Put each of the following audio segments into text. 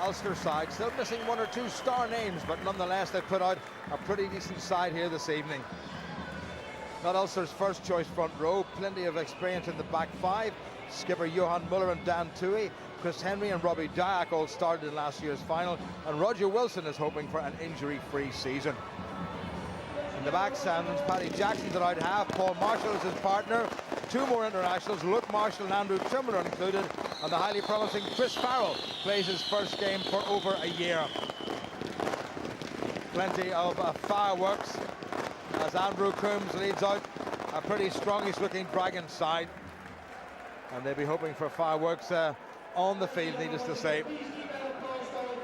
Ulster side, still missing one or two star names, but nonetheless they put out a pretty decent side here this evening. Not Ulster's first choice front row, plenty of experience in the back five. Skipper Johan Muller and Dan Toohey, Chris Henry and Robbie Dyack all started in last year's final, and Roger Wilson is hoping for an injury-free season. In the back stands, Paddy Jackson's at out half, Paul Marshall is his partner, two more internationals, Luke Marshall and Andrew Trimble are included, and the highly promising Chris Farrell plays his first game for over a year. Plenty of fireworks as Andrew Coombs leads out a pretty strongish looking Dragons side, and they'll be hoping for fireworks on the field, needless to say.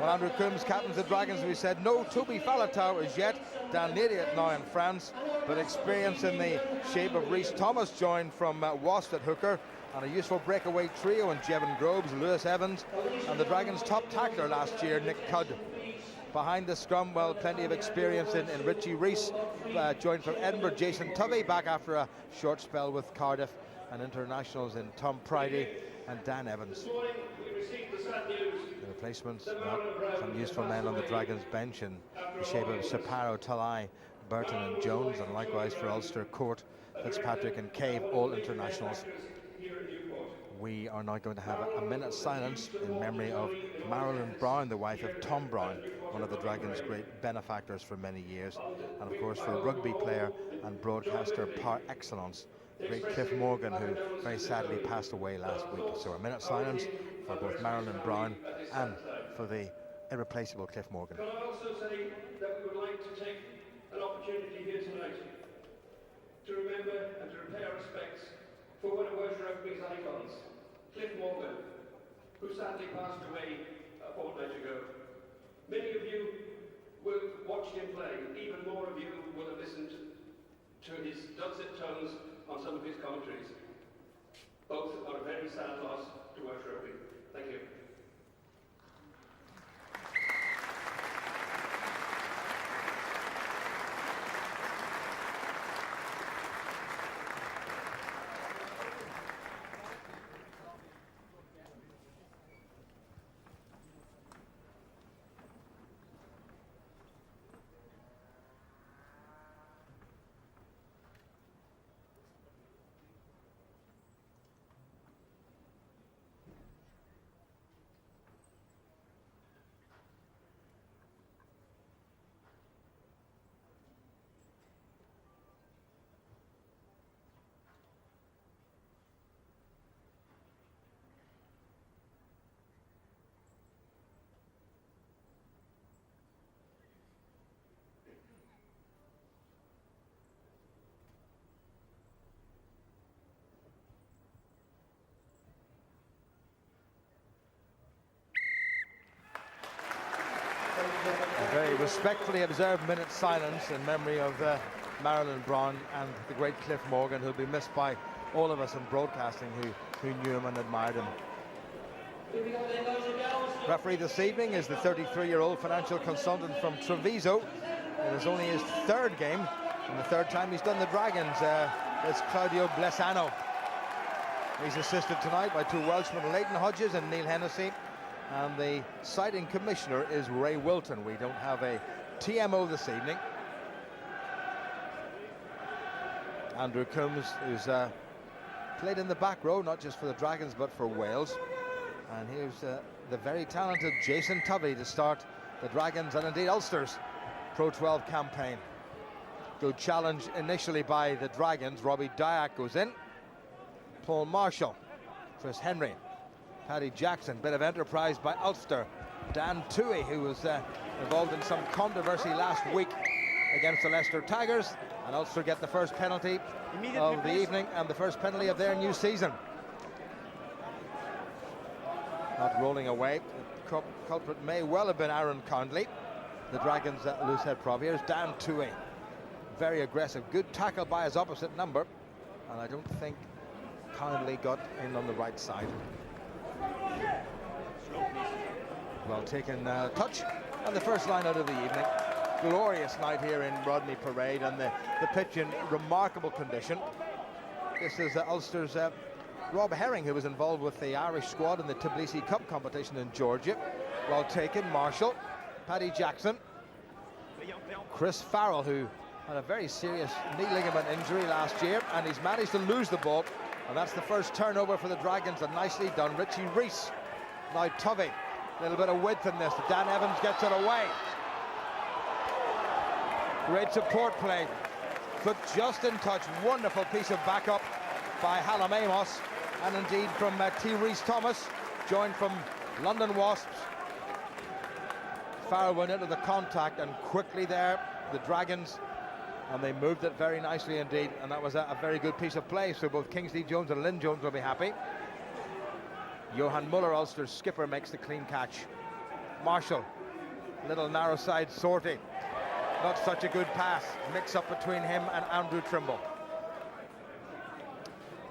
Well, Andrew Coombs captains the Dragons, we said no Toby Falatau as yet, Dan Ladiot now in France, but experience in the shape of Rhys Thomas joined from Wasp at hooker, and a useful breakaway trio in Jevon Groves, Lewis Evans, and the Dragons' top tackler last year, Nick Cudd. Behind the scrum, well, plenty of experience in Richie Rees, joined from Edinburgh, Jason Tovey, back after a short spell with Cardiff, and internationals in Tom Pridey and Dan Evans. The replacements, some useful men on the Dragons bench in the shape of Saparo, Talai, Burton and Jones, and likewise for Ulster, Court, Fitzpatrick and Cave, all internationals. We are now going to have a minute's silence in memory of Marilyn Brown, the wife of Tom Brown, one of the Dragons' great benefactors for many years, and of course for rugby player and broadcaster par excellence, the great Cliff Morgan, who very sadly passed away last week. So a minute's silence for both Marilyn Brown and for the irreplaceable Cliff Morgan. Can I also say that we would like to take an opportunity here tonight to remember and to repay our respects for one of Welsh rugby's icons, Cliff Morgan, who sadly passed away a fortnight ago. Many of you will watch him play, even more of you will have listened to his dulcet tones on some of his commentaries. Both are a very sad loss to Welsh rugby. Thank you. A very respectfully observed minute's silence in memory of Marilyn Brown and the great Cliff Morgan, who'll be missed by all of us in broadcasting who knew him and admired him. Referee this evening is the 33-year-old financial consultant from Treviso. It is only his third game, and the third time he's done the Dragons. It's Claudio Blesano. He's assisted tonight by two Welshmen, Leighton Hodges and Neil Hennessy. And the citing commissioner is Ray Wilton. We don't have a TMO this evening. Andrew Coombs, who's played in the back row, not just for the Dragons, but for Wales. And here's the very talented Jason Tovey to start the Dragons and indeed Ulster's Pro 12 campaign. Good challenge initially by the Dragons. Robbie Dyack goes in. Paul Marshall, Chris Henry, Paddy Jackson, bit of enterprise by Ulster. Dan Toohey, who was involved in some controversy last week against the Leicester Tigers, and Ulster get the first penalty of the evening and the first penalty of their new season. Not rolling away. The culprit may well have been Aaron Conley, the Dragons' loose head prop. Here's Dan Toohey, very aggressive, good tackle by his opposite number, and I don't think Conley got in on the right side. Well taken touch, and the first line out of the evening. Glorious night here in Rodney Parade, and the pitch in remarkable condition. This is Ulster's Rob Herring, who was involved with the Irish squad in the Tbilisi Cup competition in Georgia. Well taken, Marshall, Paddy Jackson, Chris Farrell, who had a very serious knee ligament injury last year, and he's managed to lose the ball, and that's the first turnover for the Dragons, and nicely done. Richie Rees, now Tovey, a little bit of width in this. Dan Evans gets it away. Great support play, but just in touch. Wonderful piece of backup by Hallam Amos, and indeed from T. Rees Thomas, joined from London Wasps. Farrell went into the contact, and quickly there, the Dragons, and they moved it very nicely indeed, and that was a very good piece of play, so both Kingsley Jones and Lynn Jones will be happy. Johan Muller, Ulster's skipper, makes the clean catch. Marshall, little narrow side sortie, not such a good pass, mix up between him and Andrew Trimble.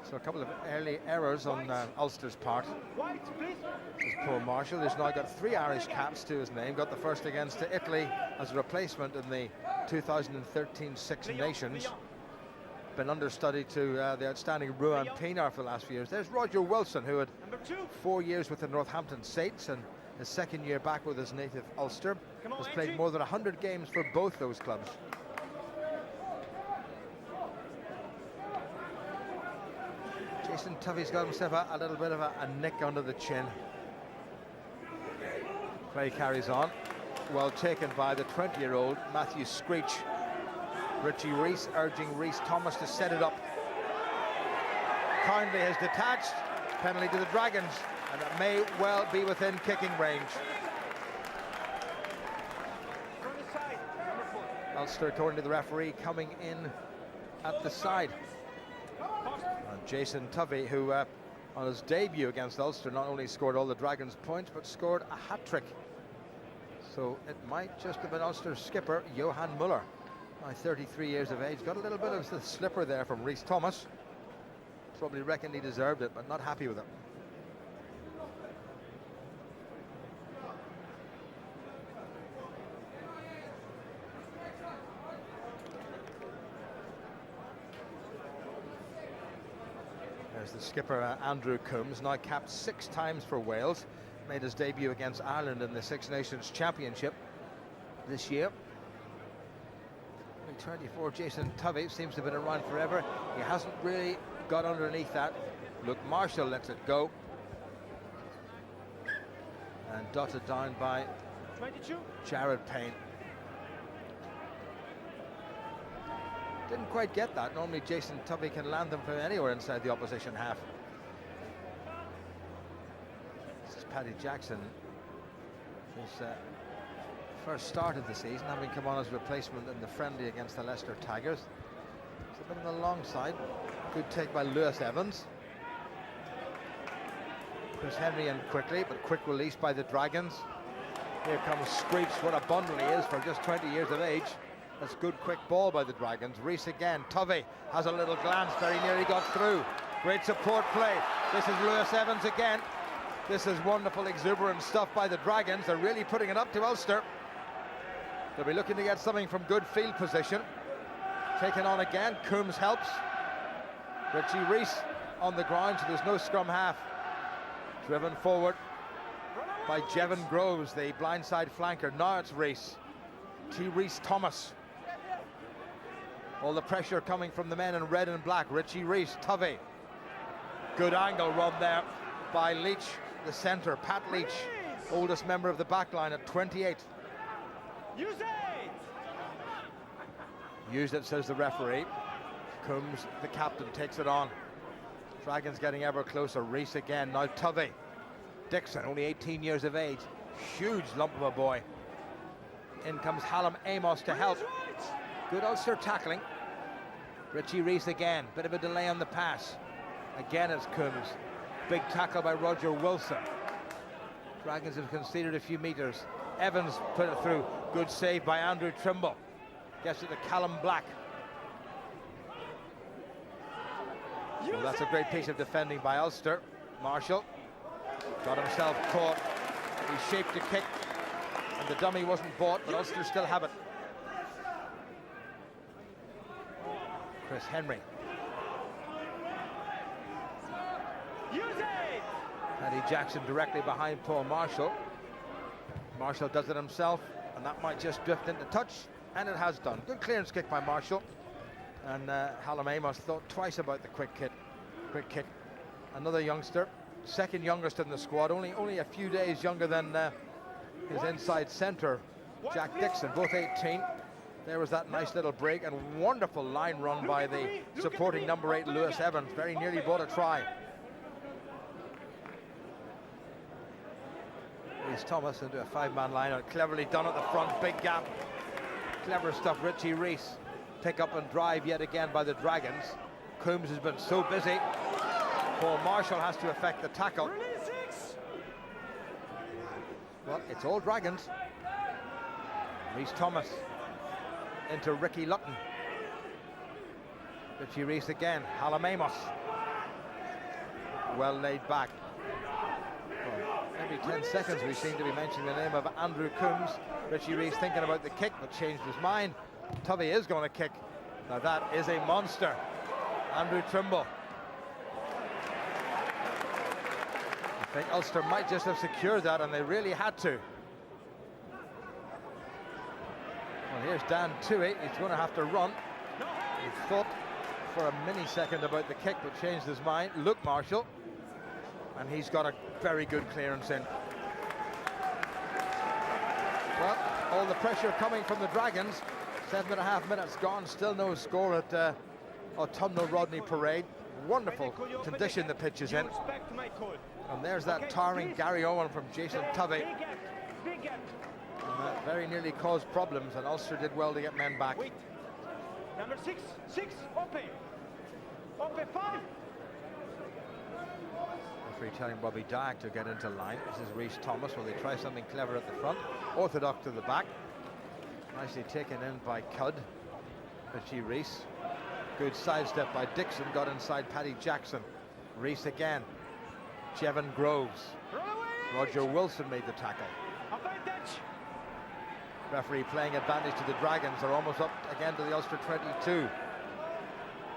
So a couple of early errors on Ulster's part. This poor Marshall, who's now got 3 Irish caps to his name, got the first against Italy as a replacement in the 2013 Six Nations. Been understudy to the outstanding Ruan Pienaar for the last few years. There's Roger Wilson, who had 4 years with the Northampton Saints and his second year back with his native Ulster. Has played more than 100 games for both those clubs. Jason Tovey's got himself a little bit of a nick under the chin. Play carries on. Well taken by the 20-year-old Matthew Screech. Richie Rees urging Rees Thomas to set it up. Kindly has detached. Penalty to the Dragons, and it may well be within kicking range. Ulster, according to the referee, coming in at the side. And Jason Tovey, who on his debut against Ulster not only scored all the Dragons' points, but scored a hat-trick. So it might just have been Ulster's skipper, Johan Muller, now 33 years of age. Got a little bit of the slipper there from Rees Thomas. Probably reckoned he deserved it, but not happy with it. There's the skipper, Andrew Coombs, now capped 6 times for Wales. Made his debut against Ireland in the Six Nations Championship this year. 24, Jason Tovey seems to have been around forever. He hasn't really got underneath that. Look, Marshall lets it go. And dotted down by 22. Jared Payne. Didn't quite get that. Normally Jason Tovey can land them from anywhere inside the opposition half. This is Paddy Jackson. His first start of the season, having come on as replacement in the friendly against the Leicester Tigers. It's a bit on the long side. Good take by Lewis Evans. Chris Henry in quickly, but quick release by the Dragons. Here comes Screech. What a bundle he is for just 20 years of age. That's good quick ball by the Dragons. Rees again. Tovey has a little glance, very nearly got through. Great support play. This is Lewis Evans again. This is wonderful, exuberant stuff by the Dragons. They're really putting it up to Ulster. They'll be looking to get something from good field position. Taken on again. Coombs helps. Richie Rees on the ground, so there's no scrum half. Driven forward by Jevon Groves, the blindside flanker. Now it's Rees. T. Rees Thomas. All the pressure coming from the men in red and black. Richie Rees, Tovey. Good angle run there by Leach, the centre. Pat Leach, oldest member of the back line at 28. Use it! Used it, says the referee. Coombs, the captain, takes it on. Dragons getting ever closer. Rees again. Now Tovey. Dixon, only 18 years of age. Huge lump of a boy. In comes Hallam Amos to help. Good Ulster tackling. Richie Rees again. Bit of a delay on the pass. Again it's Coombs. Big tackle by Roger Wilson. Dragons have conceded a few meters. Evans put it through. Good save by Andrew Trimble. Gets it to Callum Black. Well, that's a great piece of defending by Ulster. Marshall got himself caught. He shaped a kick, and the dummy wasn't bought, but Ulster still have it. Chris Henry. Paddy Jackson directly behind Paul Marshall. Marshall does it himself, and that might just drift into touch, and it has done. Good clearance kick by Marshall, and Hallam thought twice about the quick kick. Another youngster, second youngest in the squad, only a few days younger than his inside centre, Jack Dixon, both 18. There was that nice little break, and wonderful line run by the supporting number 8, Lewis Evans. Very nearly brought a try. Rhys Thomas into a 5-man line, cleverly done at the front, big gap. Clever stuff, Richie Rees. Pick up and drive yet again by the Dragons. Coombs has been so busy. Paul Marshall has to effect the tackle. Well, it's all Dragons. Rhys Thomas into Ricky Lutton. Richie Rees again, Hallam. Well laid back. Well, every 10 seconds we seem to be mentioning the name of Andrew Coombs. Richie Rees thinking about the kick, but changed his mind. Tovey is going to kick. Now that is a monster. Andrew Trimble. I think Ulster might just have secured that, and they really had to. Well, here's Dan Toohey. He's going to have to run. He thought for a mini-second about the kick, but changed his mind. Luke Marshall. And he's got a very good clearance in. Well, all the pressure coming from the Dragons. 7.5 minutes gone, still no score at Autumnal Rodney Parade. Wonderful condition the pitch is in. And there's that towering Gary Owen from Jason Tovey. And that very nearly caused problems, and Ulster did well to get men back. Number 6, open 5. Referee telling Bobby Dyack to get into line. This is Rhys Thomas. Will they try something clever at the front? Orthodox to the back. Nicely taken in by Cudd. Richie Rees. Good sidestep by Dixon. Got inside Paddy Jackson. Rees again. Jevon Groves. Roger Wilson made the tackle. Referee playing advantage to the Dragons. They're almost up again to the Ulster 22.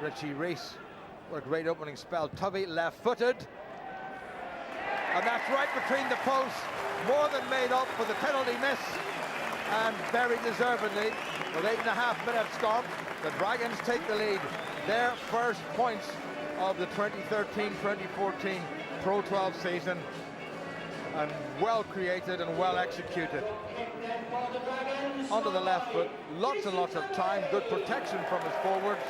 Richie Rees. What a great opening spell. Tovey left-footed. And that's right between the posts. More than made up for the penalty miss. And very deservedly, with 8.5 minutes gone, the Dragons take the lead. Their first points of the 2013-2014 Pro 12 season. And well created and well executed. Onto the left foot, lots and lots of time, good protection from his forwards.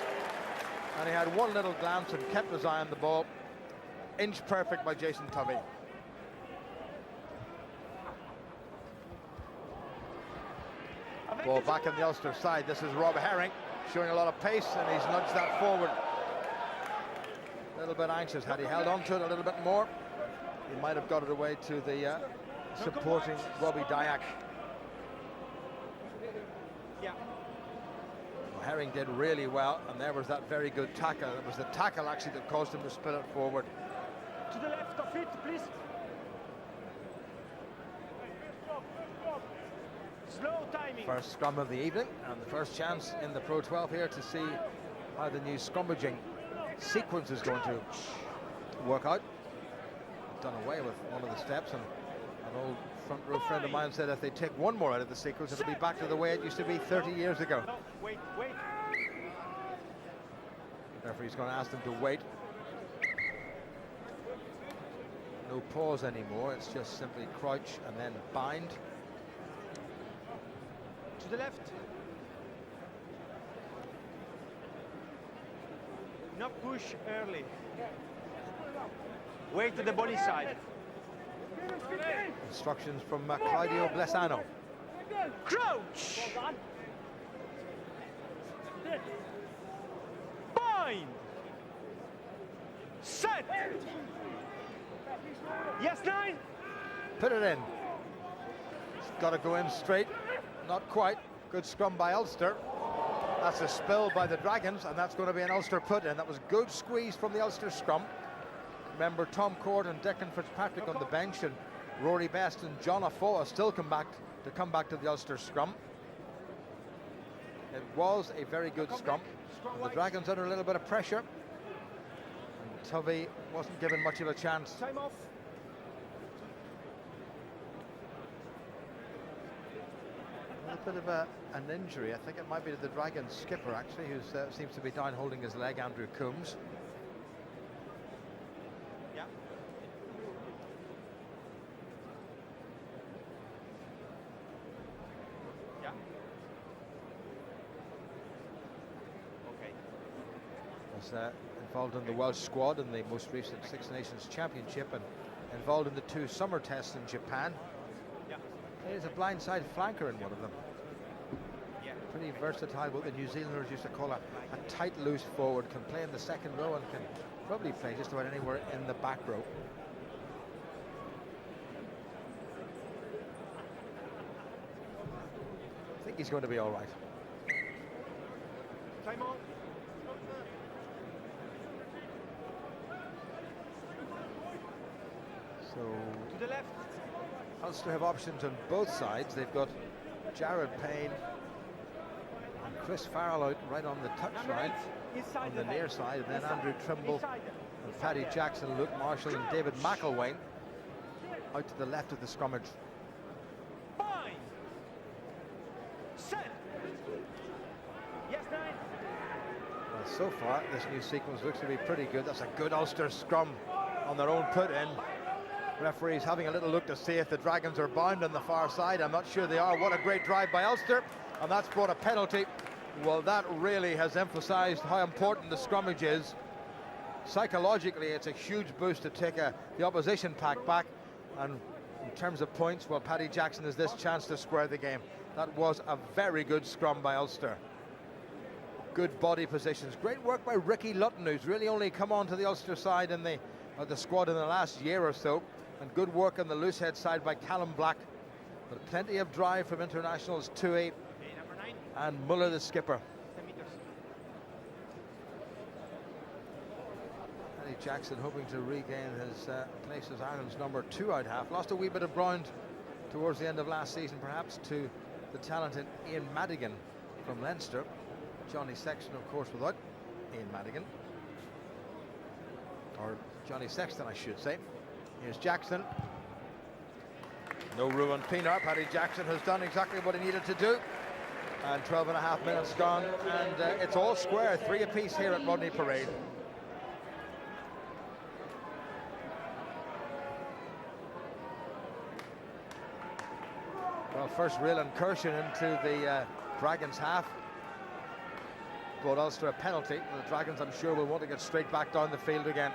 And he had one little glance and kept his eye on the ball. Inch perfect by Jason Tovey. Ball back on the Ulster side. This is Rob Herring showing a lot of pace, and he's nudged that forward. A little bit anxious. Had he held on to it a little bit more, he might have got it away to the supporting Robbie Dyack. Yeah. Well, Herring did really well, and there was that very good tackle. It was the tackle actually that caused him to spill it forward. To the left of it, please. Slow timing. First scrum of the evening, and the first chance in the Pro 12 here to see how the new scrummaging sequence is going to work out. Done away with one of the steps, and an old front row friend of mine said if they take one more out of the sequence, it'll be back to the way it used to be 30 years ago. No, wait. The referee's going to ask them to wait. No pause anymore, it's just simply crouch and then bind. To the left. Not push early. Wait to the body side. Instructions from Claudio Blesano. Crouch. Bind. Set. Yes, 9. Put it in. It's got to go in straight. Not quite. Good scrum by Ulster. That's a spill by the Dragons, and that's going to be an Ulster put in. That was good squeeze from the Ulster scrum. Remember, Tom Cord and Declan Fitzpatrick on the bench, and Rory Best and John Afoa still come back to the Ulster scrum. It was a very good scrum. The Dragons under a little bit of pressure, and Tovey wasn't given much of a chance. Time off. bit of an injury. I think it might be to the Dragons skipper, actually, who seems to be down holding his leg, Andrew Coombs. Yeah. Yeah. Okay. Was involved in the Welsh squad in the most recent Six Nations Championship and involved in the 2 summer tests in Japan. Yeah. He's a blindside flanker in one of them. Yeah. Pretty versatile, what the New Zealanders used to call a tight, loose forward. Can play in the second row and can probably play just about anywhere in the back row. I think he's going to be all right. Time on. So To the left. Ulster have options on both sides. They've got Jared Payne and Chris Farrell out right on the touch line, on the near side, and then Andrew Trimble and Paddy Jackson, Luke Marshall and David McElwain out to the left of the scrummage. Fine. Set. Yes, 9. Well, so far, this new sequence looks to be pretty good. That's a good Ulster scrum on their own put-in. Referees having a little look to see if the Dragons are bound on the far side. I'm not sure they are. What a great drive by Ulster, and that's brought a penalty. Well, that really has emphasised how important the scrummage is. Psychologically, it's a huge boost to take the opposition pack back, and in terms of points, well, Paddy Jackson has this chance to square the game. That was a very good scrum by Ulster. Good body positions. Great work by Ricky Lutton, who's really only come on to the Ulster side in the squad in the last year or so. And good work on the loosehead side by Callum Black. But plenty of drive from internationals 2-8 and Muller the skipper. 10 meters. Paddy Jackson hoping to regain his place as Ireland's number 2 out half. Lost a wee bit of ground towards the end of last season, perhaps, to the talented Ian Madigan from Leinster. Johnny Sexton, of course, without Ian Madigan. Or Johnny Sexton, I should say. Here's Jackson. No Ruan Pienaar. Paddy Jackson has done exactly what he needed to do. And 12.5 minutes gone, and it's all square. 3 apiece here at Rodney Parade. Well, first real incursion into the Dragons half brought Ulster a penalty. The Dragons, I'm sure, will want to get straight back down the field again.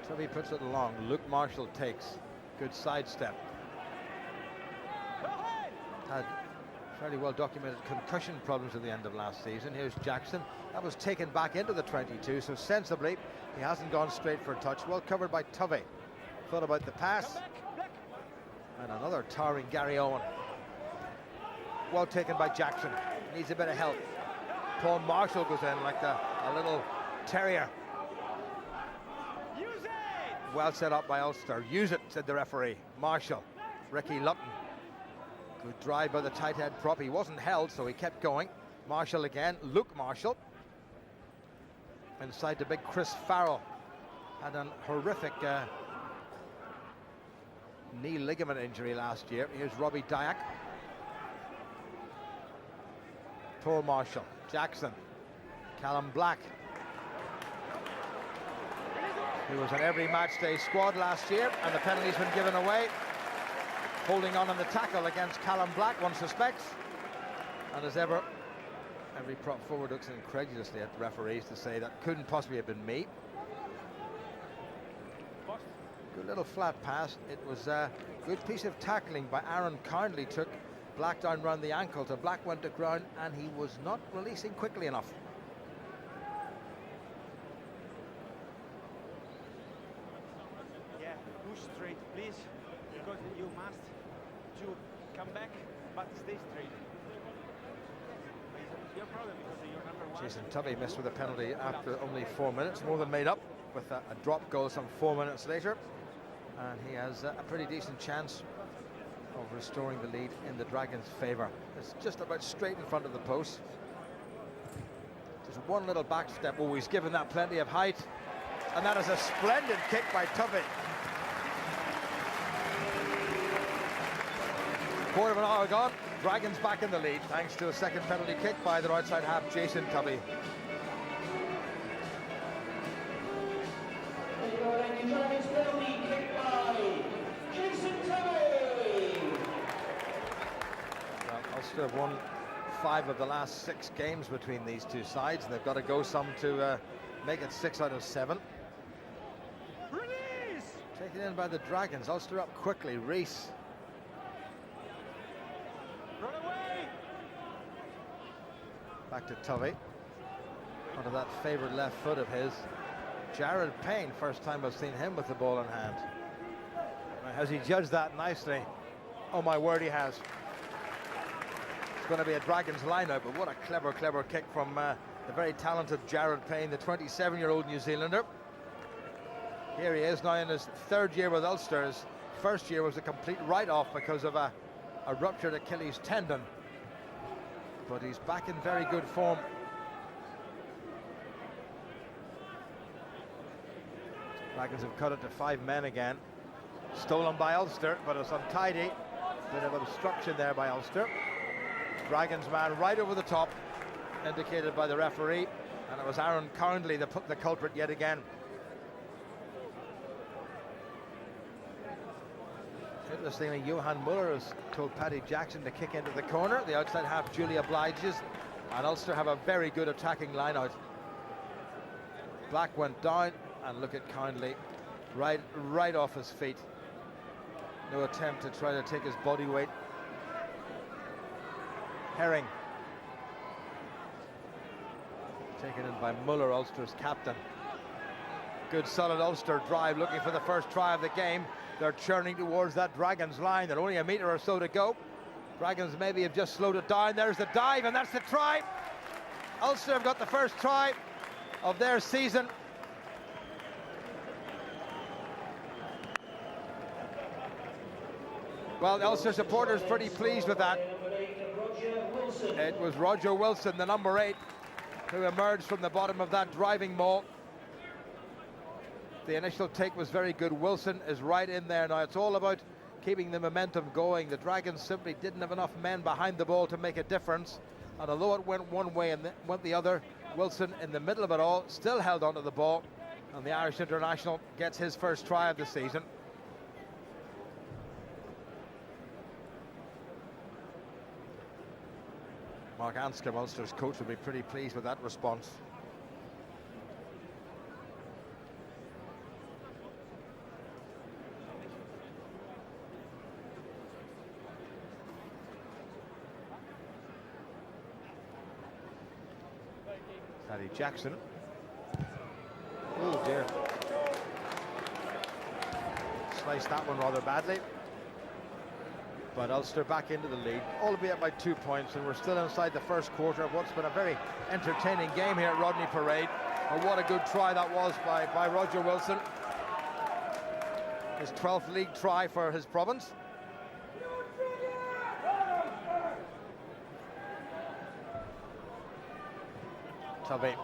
So he puts it along. Luke Marshall takes. Good sidestep. Had fairly well documented concussion problems at the end of last season. Here's Jackson. That was taken back into the 22, so sensibly he hasn't gone straight for a touch. Well covered by Tovey. Thought about the pass. And another towering Gary Owen. Well taken by Jackson. Needs a bit of help. Paul Marshall goes in like a little terrier. Use it! Well set up by Ulster. Use it, said the referee. Marshall. Ricky Lutton. Good drive by the tight head prop. He wasn't held, so he kept going. Marshall again. Luke Marshall. Inside the big Chris Farrell. Had a horrific knee ligament injury last year. Here's Robbie Dyack. Paul Marshall. Jackson. Callum Black. He was on every matchday squad last year, and the penalty's been given away. Holding on the tackle against Callum Black, one suspects. And as ever, every prop forward looks incredulously at the referees to say that couldn't possibly have been me. Good little flat pass. It was a good piece of tackling by Aaron Kindly. Took Black down round the ankles, and Black went to ground, and he was not releasing quickly enough. Yeah, push straight, please, because you must to come back, but stay straight. It's your problem because you're number 1. Jason Tovey missed with a penalty after only 4 minutes, more than made up with a drop goal some 4 minutes later. And he has a pretty decent chance of restoring the lead in the Dragons' favour. It's just about straight in front of the post. Just one little back step. Oh, he's given that plenty of height. And that is a splendid kick by Tovey. Quarter of an hour gone. Dragons back in the lead thanks to a second penalty kick by the right side half, Jason Tubby. Dragons penalty kick by Jason Tubby. Well, Ulster have won 5 of the last 6 games between these two sides, and they've got to go some to make it 6 out of 7. Release! Taken in by the Dragons. Ulster up quickly. Reese. Run away! Back to Tubby. Onto that favoured left foot of his. Jared Payne, first time I've seen him with the ball in hand. Has he judged that nicely? Oh my word, he has. It's going to be a Dragons lineup, but what a clever kick from the very talented Jared Payne, the 27-year-old New Zealander. Here he is now in his 3rd year with Ulster. His first year was a complete write-off because of a ruptured Achilles tendon. But he's back in very good form. Dragons have cut it to 5 men again. Stolen by Ulster, but it's untidy. Bit of obstruction there by Ulster. Dragons man right over the top, indicated by the referee, and it was Aaron Cownley the culprit yet again. Interestingly, Johan Muller has told Paddy Jackson to kick into the corner. The outside half Julia obliges, and Ulster have a very good attacking line out. Black went down, and look at Cownley, right off his feet. No attempt to try to take his body weight. Herring. Taken in by Muller, Ulster's captain. Good solid Ulster drive, looking for the first try of the game. They're churning towards that Dragons line. They're only a metre or so to go. Dragons maybe have just slowed it down. There's the dive, and that's the try. Ulster have got the first try of their season. Well, Ulster supporters pretty pleased with that. It was Roger Wilson, the number 8, who emerged from the bottom of that driving maul. The initial take was very good. Wilson is right in there now. It's all about keeping the momentum going. The Dragons simply didn't have enough men behind the ball to make a difference. And although it went one way and went the other, Wilson in the middle of it all still held onto the ball. And the Irish international gets his first try of the season. Mark Anscombe, Ulster's coach, will be pretty pleased with that response. Paddy Jackson. Oh dear. Sliced that one rather badly. But Ulster back into the lead, albeit by 2 points, and we're still inside the first quarter of what's been a very entertaining game here at Rodney Parade. And what a good try that was by Roger Wilson. His 12th league try for his province. Tubby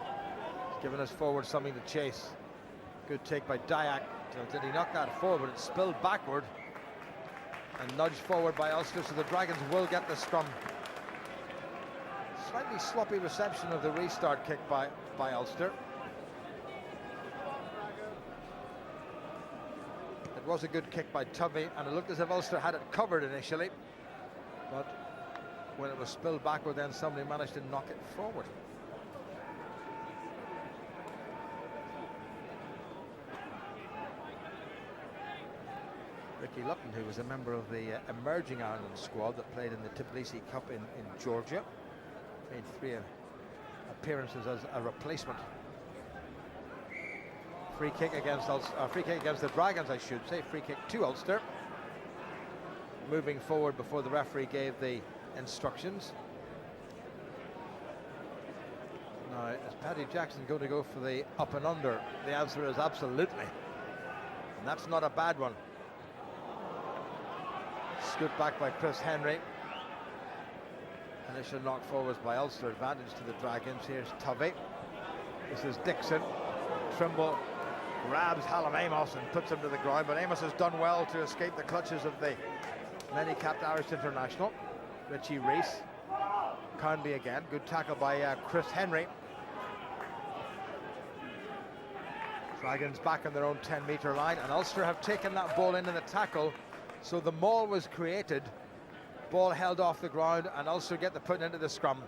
giving us forward something to chase. Good take by Dyack. Did he knock that forward? It spilled backward and nudged forward by Ulster, so the Dragons will get the scrum. Slightly sloppy reception of the restart kick by Ulster. It was a good kick by Tubby, and it looked as if Ulster had it covered initially, but when it was spilled backward, then somebody managed to knock it forward. Ricky Lutton, who was a member of the emerging Ireland squad that played in the Tbilisi Cup in Georgia, made 3 appearances as a replacement. Free kick against the Dragons, I should say. Free kick to Ulster. Moving forward before the referee gave the instructions. Now, is Paddy Jackson going to go for the up and under? The answer is absolutely. And that's not a bad one. Scoot back by Chris Henry. Initial knock forwards by Ulster, advantage to the Dragons. Here's Tubby. This is Dixon. Trimble grabs Hallam Amos and puts him to the ground, but Amos has done well to escape the clutches of the many capped Irish international, Richie Rees. Kindly again, good tackle by Chris Henry. Dragons back on their own 10-metre line, and Ulster have taken that ball in the tackle, so the maul was created, ball held off the ground, and Ulster get the put into the scrum.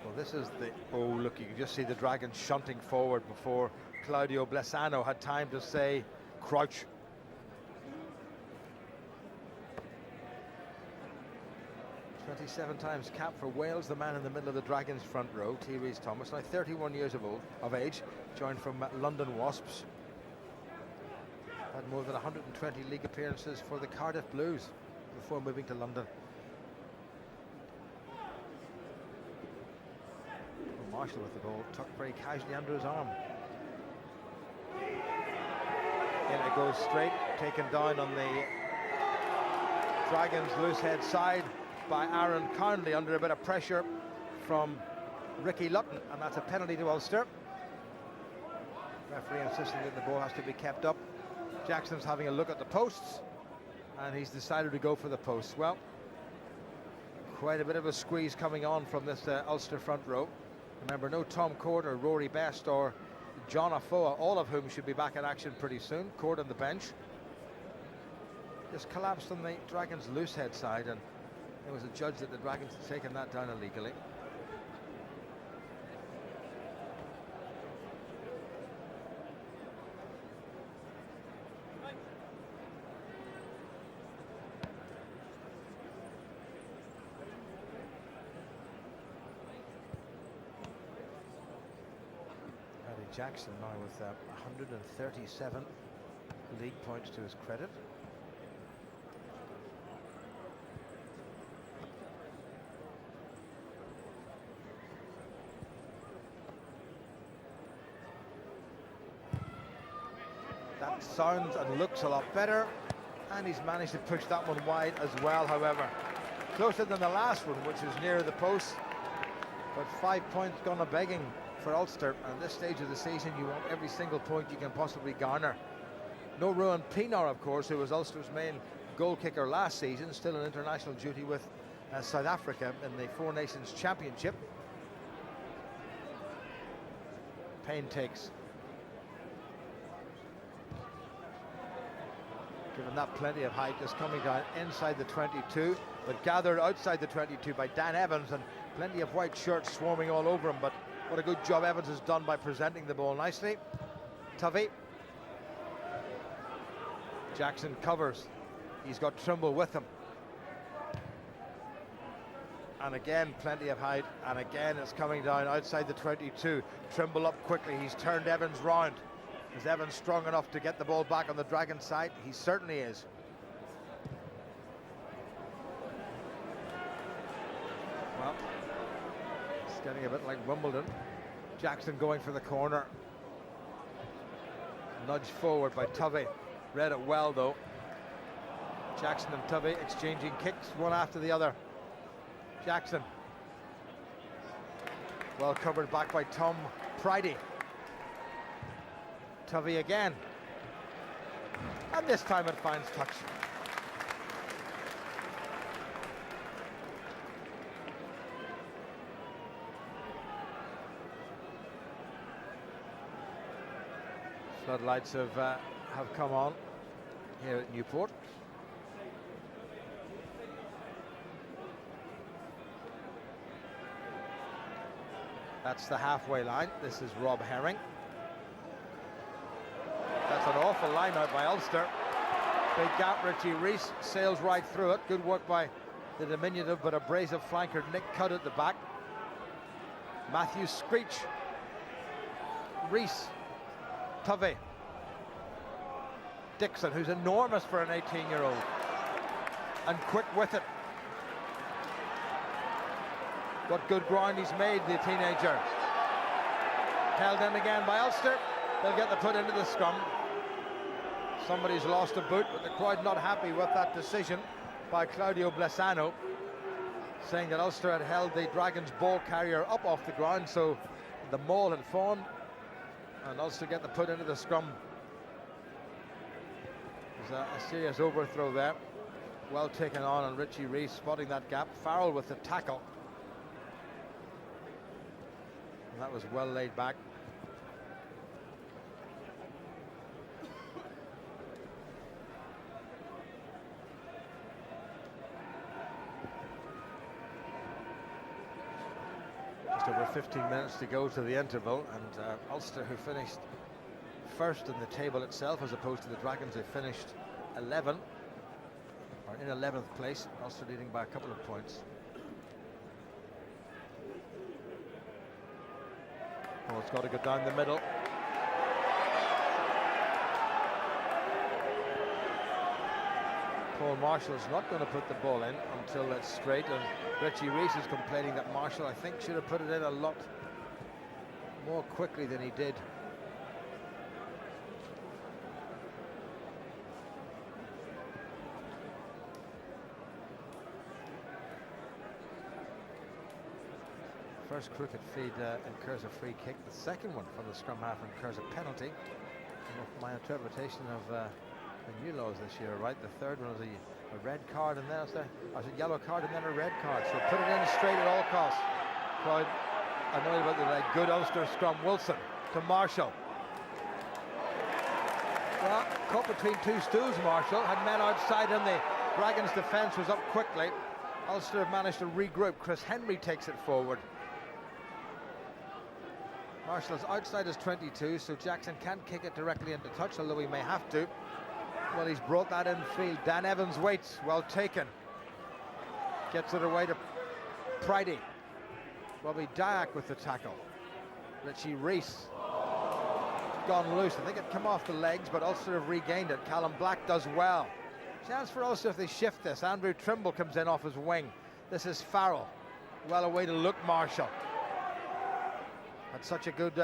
Well, this is the, oh look, you can just see the Dragons shunting forward before Claudio Blesano had time to say crouch. Seven times cap for Wales, the man in the middle of the Dragons front row, T. Rees Thomas, now 31 years of age, joined from London Wasps. Had more than 120 league appearances for the Cardiff Blues before moving to London. Marshall with the ball, tucked very casually under his arm. In it goes straight, taken down on the Dragons' loose head side by Aaron Cownley under a bit of pressure from Ricky Lutton, and that's a penalty to Ulster. Referee insisting that the ball has to be kept up. Jackson's having a look at the posts, and he's decided to go for the posts. Well, quite a bit of a squeeze coming on from this Ulster front row. Remember, no Tom Court or Rory Best or John Afoa, all of whom should be back in action pretty soon. Court on the bench. Just collapsed on the Dragons' loose head side, and there was a judge that the Dragons had taken that down illegally. Paddy Jackson now with 137 league points to his credit. That sounds and looks a lot better, and he's managed to push that one wide as well, however. Closer than the last one, which was near the post, but 5 points gone a-begging for Ulster. At this stage of the season, you want every single point you can possibly garner. No Rowan Pienaar, of course, who was Ulster's main goal kicker last season, still on international duty with South Africa in the Four Nations Championship. Payne takes. Given that plenty of height, just coming down inside the 22, but gathered outside the 22 by Dan Evans, and plenty of white shirts swarming all over him. But what a good job Evans has done by presenting the ball nicely. Tovey. Jackson covers. He's got Trimble with him. And again, plenty of height, and again it's coming down outside the 22. Trimble up quickly. He's turned Evans round. Is Evans strong enough to get the ball back on the Dragon side? He certainly is. Well, it's getting a bit like Wimbledon. Jackson going for the corner. Nudged forward by Tovey. Read it well though. Jackson and Tovey exchanging kicks one after the other. Jackson. Well covered back by Tom Pridey. Tovey again, and this time it finds touch. Floodlights have come on here at Newport. That's the halfway line. This is Rob Herring. That's an awful line out by Ulster. Big gap, Richie Rees sails right through it. Good work by the diminutive but abrasive flanker Nick Cudd at the back. Matthew Screech. Rees. Tovey. Dixon, who's enormous for an 18-year-old. And quick with it. What good ground he's made, the teenager. Held in again by Ulster. They'll get the put into the scrum. Somebody's lost a boot, but the crowd not happy with that decision by Claudio Blesano, saying that Ulster had held the Dragons ball carrier up off the ground, so the maul had formed, And Ulster get the put into the scrum. There's a serious overthrow there. Well taken on, and Richie Rees spotting that gap. Farrell with the tackle. And that was well laid back. Just over 15 minutes to go to the interval, and Ulster, who finished first in the table itself as opposed to the Dragons, they finished 11, or in 11th place. Ulster leading by a couple of points. Oh, it's got to go down the middle. Paul Marshall is not going to put the ball in until it's straight, and Richie Rees is complaining that Marshall, I think, should have put it in a lot more quickly than he did. First crooked feed incurs a free kick. The second one from the scrum half incurs a penalty. And if my interpretation of the new laws this year, right, the third one was a red card, and then it's a yellow card and then a red card. So put it in straight at all costs. Crowd annoyed about the good Ulster scrum. Wilson to Marshall. Well, caught between two stools. Marshall had men outside him. The Dragons' defence was up quickly. Ulster have managed to regroup. Chris Henry takes it forward. Marshall's outside his 22, so Jackson can't kick it directly into touch, although he may have to. Well, he's brought that in field. Dan Evans waits, well taken. Gets it away to Pridey. Robbie Dyack with the tackle. Richie Rees gone loose. I think it came off the legs, but Ulster have regained it. Callum Black does well. Chance for Ulster if they shift this. Andrew Trimble comes in off his wing. This is Farrell. Well away to Luke Marshall. Had such a good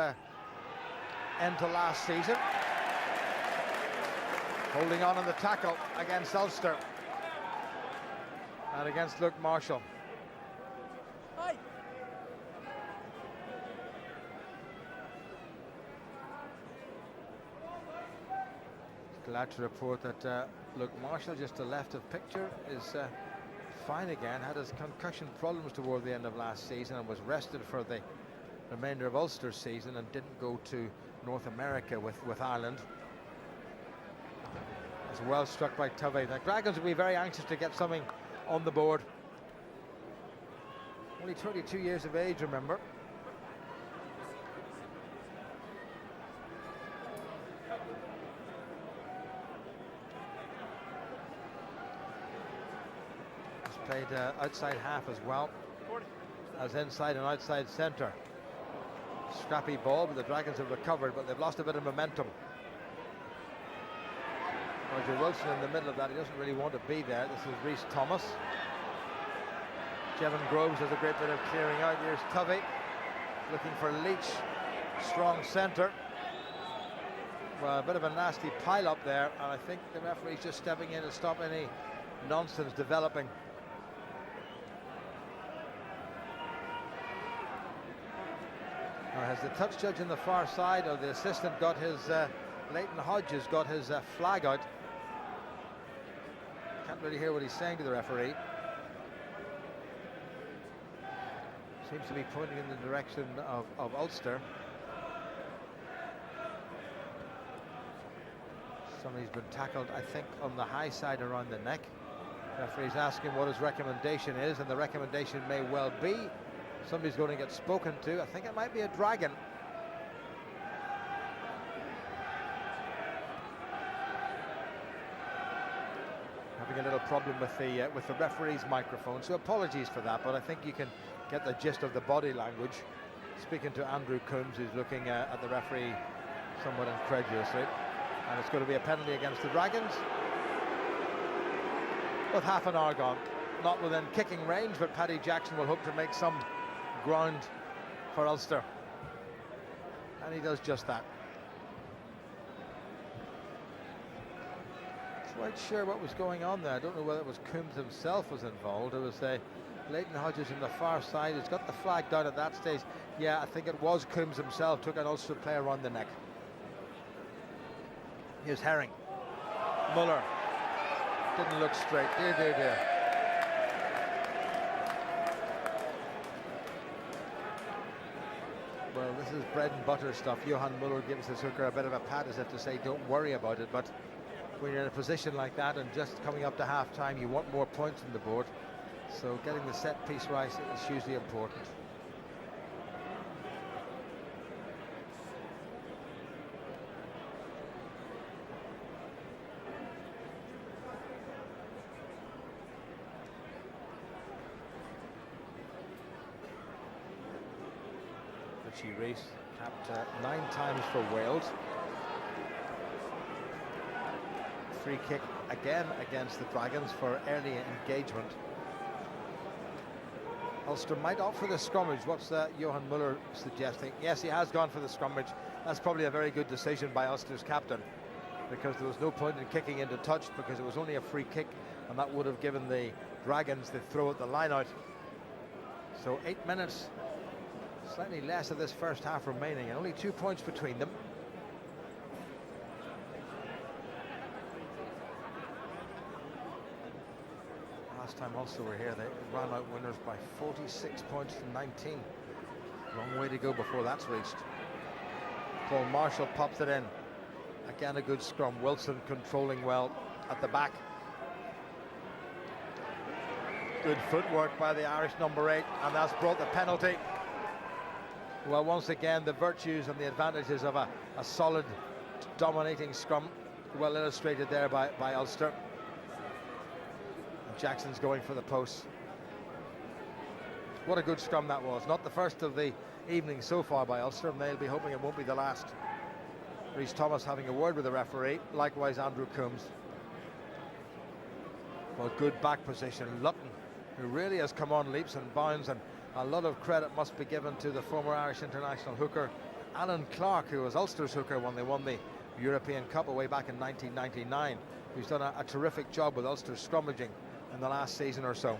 end to last season. Holding on in the tackle against Ulster. And against Luke Marshall. Hi. Glad to report that Luke Marshall, just to the left of picture, is fine again. Had his concussion problems toward the end of last season and was rested for the remainder of Ulster's season and didn't go to North America with Ireland. It's well struck by Tovey. The Dragons will be very anxious to get something on the board. Only 22 years of age, remember. He's played outside half as well as inside and outside centre. Scrappy ball, but the Dragons have recovered, but they've lost a bit of momentum. Roger Wilson in the middle of that. He doesn't really want to be there. This is Rhys Thomas. Jevon Groves does a great bit of clearing out. Here's Tovey looking for Leach. Strong centre. Well, a bit of a nasty pile up there, and I think the referee's just stepping in to stop any nonsense developing. Now, has the touch judge on the far side, or the assistant, got his Leighton Hodges got his flag out? Can't really hear what he's saying to the referee. Seems to be pointing in the direction of Ulster. Somebody's been tackled, I think, on the high side around the neck. Referee's asking what his recommendation is, and the recommendation may well be somebody's going to get spoken to. I think it might be a Dragon. Having a little problem with the referee's microphone, so apologies for that, but I think you can get the gist of the body language. Speaking to Andrew Coombs, who's looking at the referee somewhat incredulously, and it's going to be a penalty against the Dragons with half an hour gone. Not within kicking range, but Paddy Jackson will hope to make some ground for Ulster, and he does just that. Not quite sure what was going on there. I don't know whether it was Coombs himself was involved. It was Leighton Hodges on the far side. He's got the flag down at that stage. Yeah, I think it was Coombs himself, took an Ulster player around the neck. Here's Herring. Muller. Didn't look straight. Dear. Well, this is bread and butter stuff. Johan Muller gives his hooker a bit of a pat as if to say, don't worry about it. But when you're in a position like that and just coming up to half-time, you want more points on the board. So getting the set piece right is hugely important. Reese capped 9 times for Wales. Free kick again against the Dragons for early engagement. Ulster might opt for the scrummage. What's Johan Muller suggesting? Yes, he has gone for the scrummage. That's probably a very good decision by Ulster's captain, because there was no point in kicking into touch, because it was only a free kick, and that would have given the Dragons the throw at the line out. So 8 minutes, slightly less of this first half remaining, and only 2 points between them. Last time Ulster were here, they ran out winners by 46 points to 19. Long way to go before that's reached. Paul Marshall pops it in. Again, a good scrum. Wilson controlling well at the back. Good footwork by the Irish number 8, and that's brought the penalty. Well, once again, the virtues and the advantages of a solid, dominating scrum, well illustrated there by Ulster. And Jackson's going for the post. What a good scrum that was. Not the first of the evening so far by Ulster, and they'll be hoping it won't be the last. Rhys Thomas having a word with the referee, likewise Andrew Coombs. Well, good back position. Lutton, who really has come on leaps and bounds, and a lot of credit must be given to the former Irish international hooker Alan Clark, who was Ulster's hooker when they won the European Cup away back in 1999, who's done a terrific job with Ulster scrummaging in the last season or so.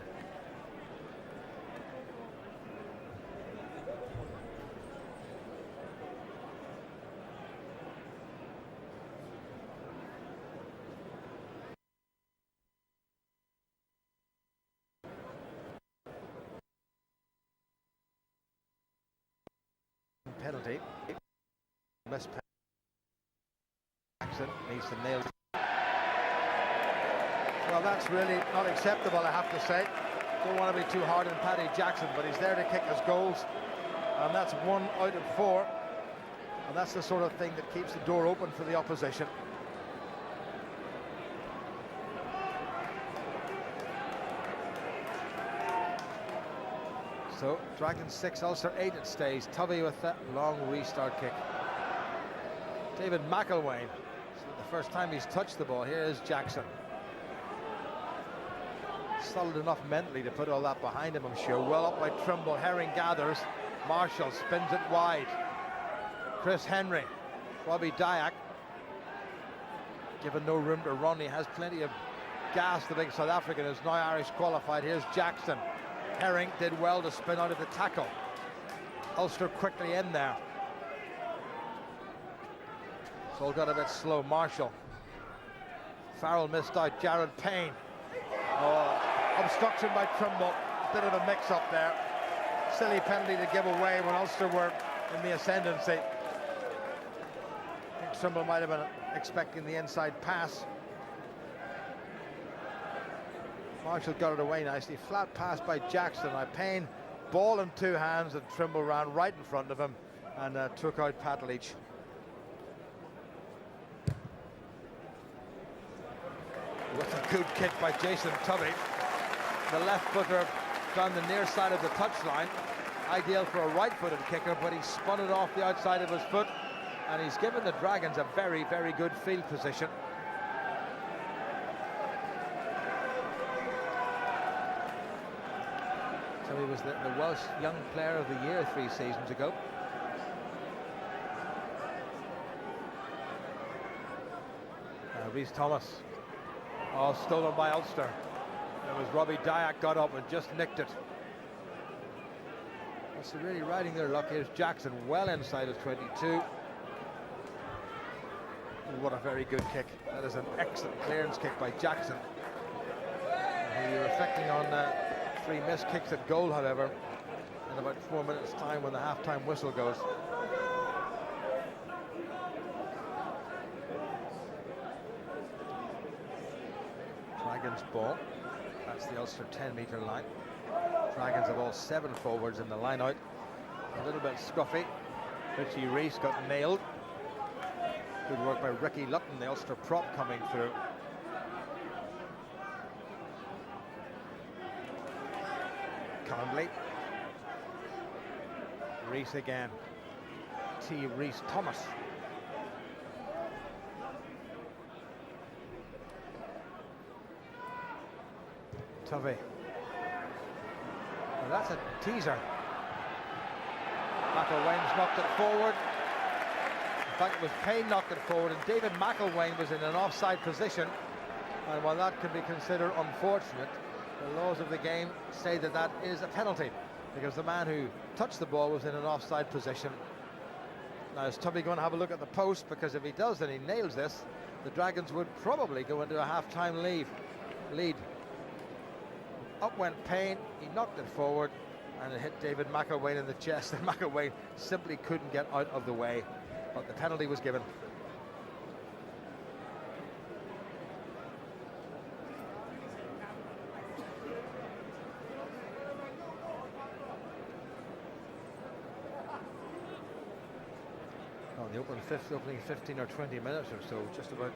Penalty. Miss Jackson needs to nail. Well, that's really not acceptable, I have to say. Don't want to be too hard on Paddy Jackson, but he's there to kick his goals, and that's 1 out of 4, and that's the sort of thing that keeps the door open for the opposition. So, Dragons 6, Ulster 8 it stays. Tubby with that long restart kick. David McElwain, the first time he's touched the ball. Here is Jackson. Solid enough mentally to put all that behind him, I'm sure. Well up by Trimble. Herring gathers. Marshall spins it wide. Chris Henry. Robbie Dyack. Given no room to run. He has plenty of gas, the big South African, who's now Irish qualified. Here's Jackson. Herring did well to spin out of the tackle. Ulster quickly in there. It's all got a bit slow. Marshall. Farrell missed out. Jared Payne. Oh, obstruction by Trimble. Bit of a mix-up there. Silly penalty to give away when Ulster were in the ascendancy. I think Trimble might have been expecting the inside pass. Marshall got it away nicely. Flat pass by Jackson. Payne, ball in 2 hands, and Trimble ran right in front of him and took out Patlich. What a good kick by Jason Tubby. The left footer down the near side of the touchline. Ideal for a right-footed kicker, but he spun it off the outside of his foot, and he's given the Dragons a very, very good field position. So he was the Welsh Young Player of the Year 3 seasons ago. Rhys Thomas. Oh, stolen by Ulster. It was Robbie Dyack got up and just nicked it. That's really riding their luck. Here's Jackson well inside of 22. What a very good kick. That is an excellent clearance kick by Jackson. You're reflecting on 3 missed kicks at goal, however, in about 4 minutes' time when the half-time whistle goes. Dragons ball. That's the Ulster 10-metre line. Dragons have all 7 forwards in the line-out. A little bit scruffy. Richie Rees got nailed. Good work by Ricky Lutton, the Ulster prop, coming through. Conley. Rees again. T. Rees Thomas. Tovey. Well, that's a teaser. McElwain's knocked it forward. In fact, it was Payne knocked it forward, and David McElwain was in an offside position. And while that can be considered unfortunate, the laws of the game say that that is a penalty, because the man who touched the ball was in an offside position. Now, is Tovey going to have a look at the post? Because if he does, and he nails this, the Dragons would probably go into a half-time lead. Up went Payne, he knocked it forward, and it hit David McElwain in the chest, and McElwain simply couldn't get out of the way, but the penalty was given. Well, the opening 15 or 20 minutes or so, just about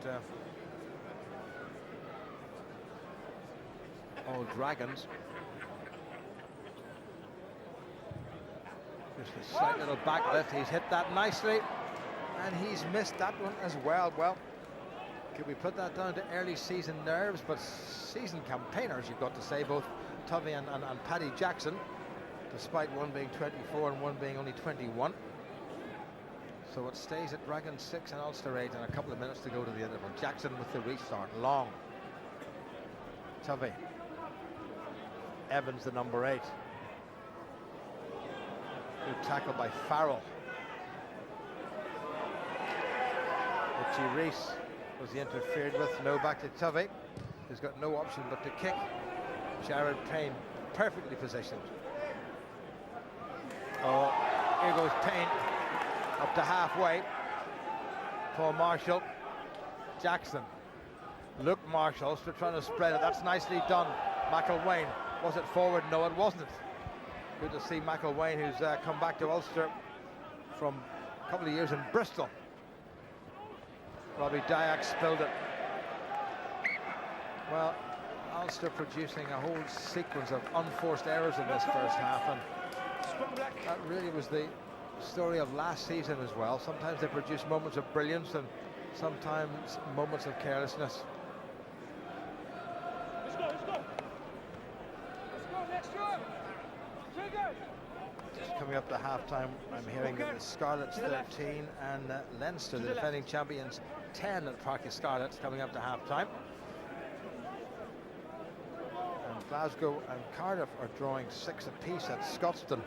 all Dragons. Just a slight little back lift. He's hit that nicely, and he's missed that one as well. Well, could we put that down to early season nerves? But season campaigners, you've got to say, both Tovey and Paddy Jackson, despite one being 24 and one being only 21. So it stays at Dragons 6 and Ulster 8, and a couple of minutes to go to the interval. Jackson with the restart. Long. Tovey. Evans, the number 8. Good tackle by Farrell. Richie Rees was he interfered with. No, back to Tovey, who's got no option but to kick. Jared Payne, perfectly positioned. Oh, here goes Payne. Up to halfway. Paul Marshall. Jackson. Luke Marshall still trying to spread it. That's nicely done. McElwain. Was it forward? No, it wasn't. Good to see McElwain, who's come back to Ulster from a couple of years in Bristol. Robbie Dyack spilled it. Well, Ulster producing a whole sequence of unforced errors in this first half, and that really was the story of last season as well. Sometimes they produce moments of brilliance and sometimes moments of carelessness. Just coming up to half-time, I'm hearing that the Scarlets 13 and Leinster, the defending champions, 10 at Parky Scarlets, coming up to half-time. And Glasgow and Cardiff are drawing 6 apiece at Scotstoun.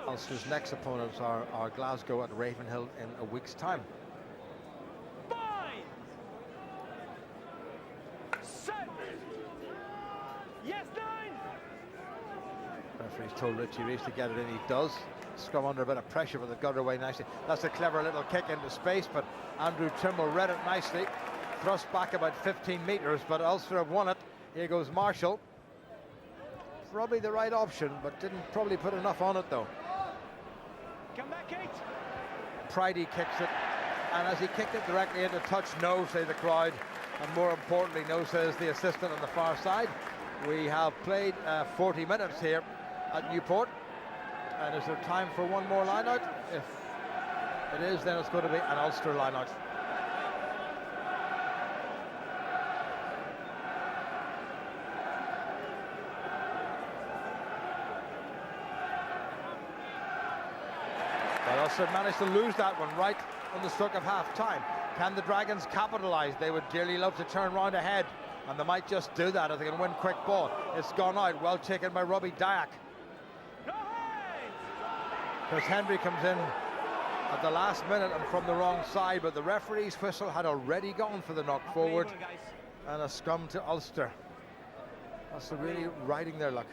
Ulster's next opponents are Glasgow at Ravenhill in a week's time. 5, 7, yes, 9. Referee's told Richie Rees to get it in. He does. Scrum under a bit of pressure, but they've got it away nicely. That's a clever little kick into space, but Andrew Trimble read it nicely. Thrust back about 15 metres, but Ulster have won it. Here goes Marshall. Probably the right option, but didn't probably put enough on it though. Come back, 8. Pridey kicks it, and as he kicked it directly into touch, no, say the crowd, and more importantly, no, says the assistant on the far side. We have played 40 minutes here at Newport, and is there time for one more line out? If it is, then it's going to be an Ulster line out. But Ulster managed to lose that one right on the stroke of half-time. Can the Dragons capitalise? They would dearly love to turn round ahead, and they might just do that if they can win quick ball. It's gone out, well taken by Robbie Dyack. Chris Henry comes in at the last minute and from the wrong side, but the referee's whistle had already gone for the knock forward, and a scrum to Ulster. Ulster really riding their luck.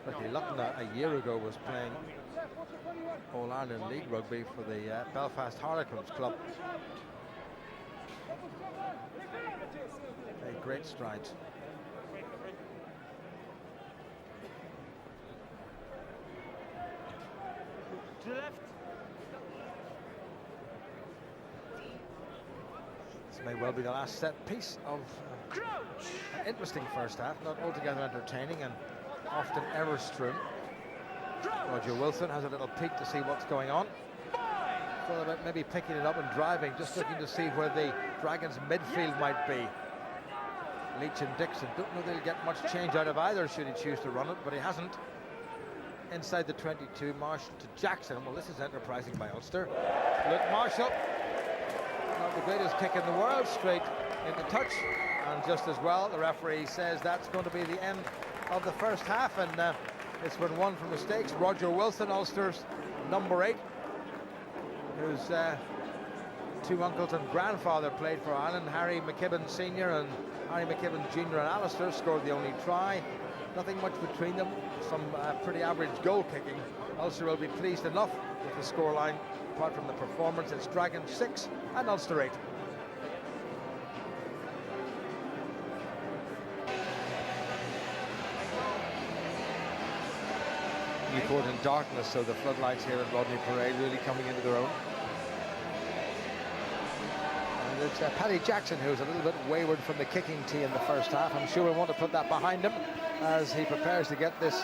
Ricky Lutton a year ago was playing All-Ireland League rugby for the Belfast Harlequins club. Made great strides. To the left. This may well be the last set piece of an interesting first half, not altogether entertaining and often error-strewn. Roger Wilson has a little peek to see what's going on. Thought about maybe picking it up and driving, just looking to see where the Dragons' midfield might be. Leach and Dixon, don't know they'll get much change out of either should he choose to run it, but he hasn't. Inside the 22, Marshall to Jackson. Well, this is enterprising by Ulster. Luke Marshall, not the greatest kick in the world, straight into touch. And just as well, the referee says that's going to be the end of the first half, and it's been won for mistakes. Roger Wilson, Ulster's number 8, whose two uncles and grandfather played for Ireland. Harry McKibben Sr. and Harry McKibben Jr. and Alistair scored the only try. Nothing much between them, some pretty average goal kicking. Ulster will be pleased enough with the scoreline. Apart from the performance, it's Dragons 6 and Ulster 8. Newport in darkness, so the floodlights here at Rodney Parade really coming into their own. And it's Paddy Jackson who's a little bit wayward from the kicking tee in the first half. I'm sure we want to put that behind him as he prepares to get this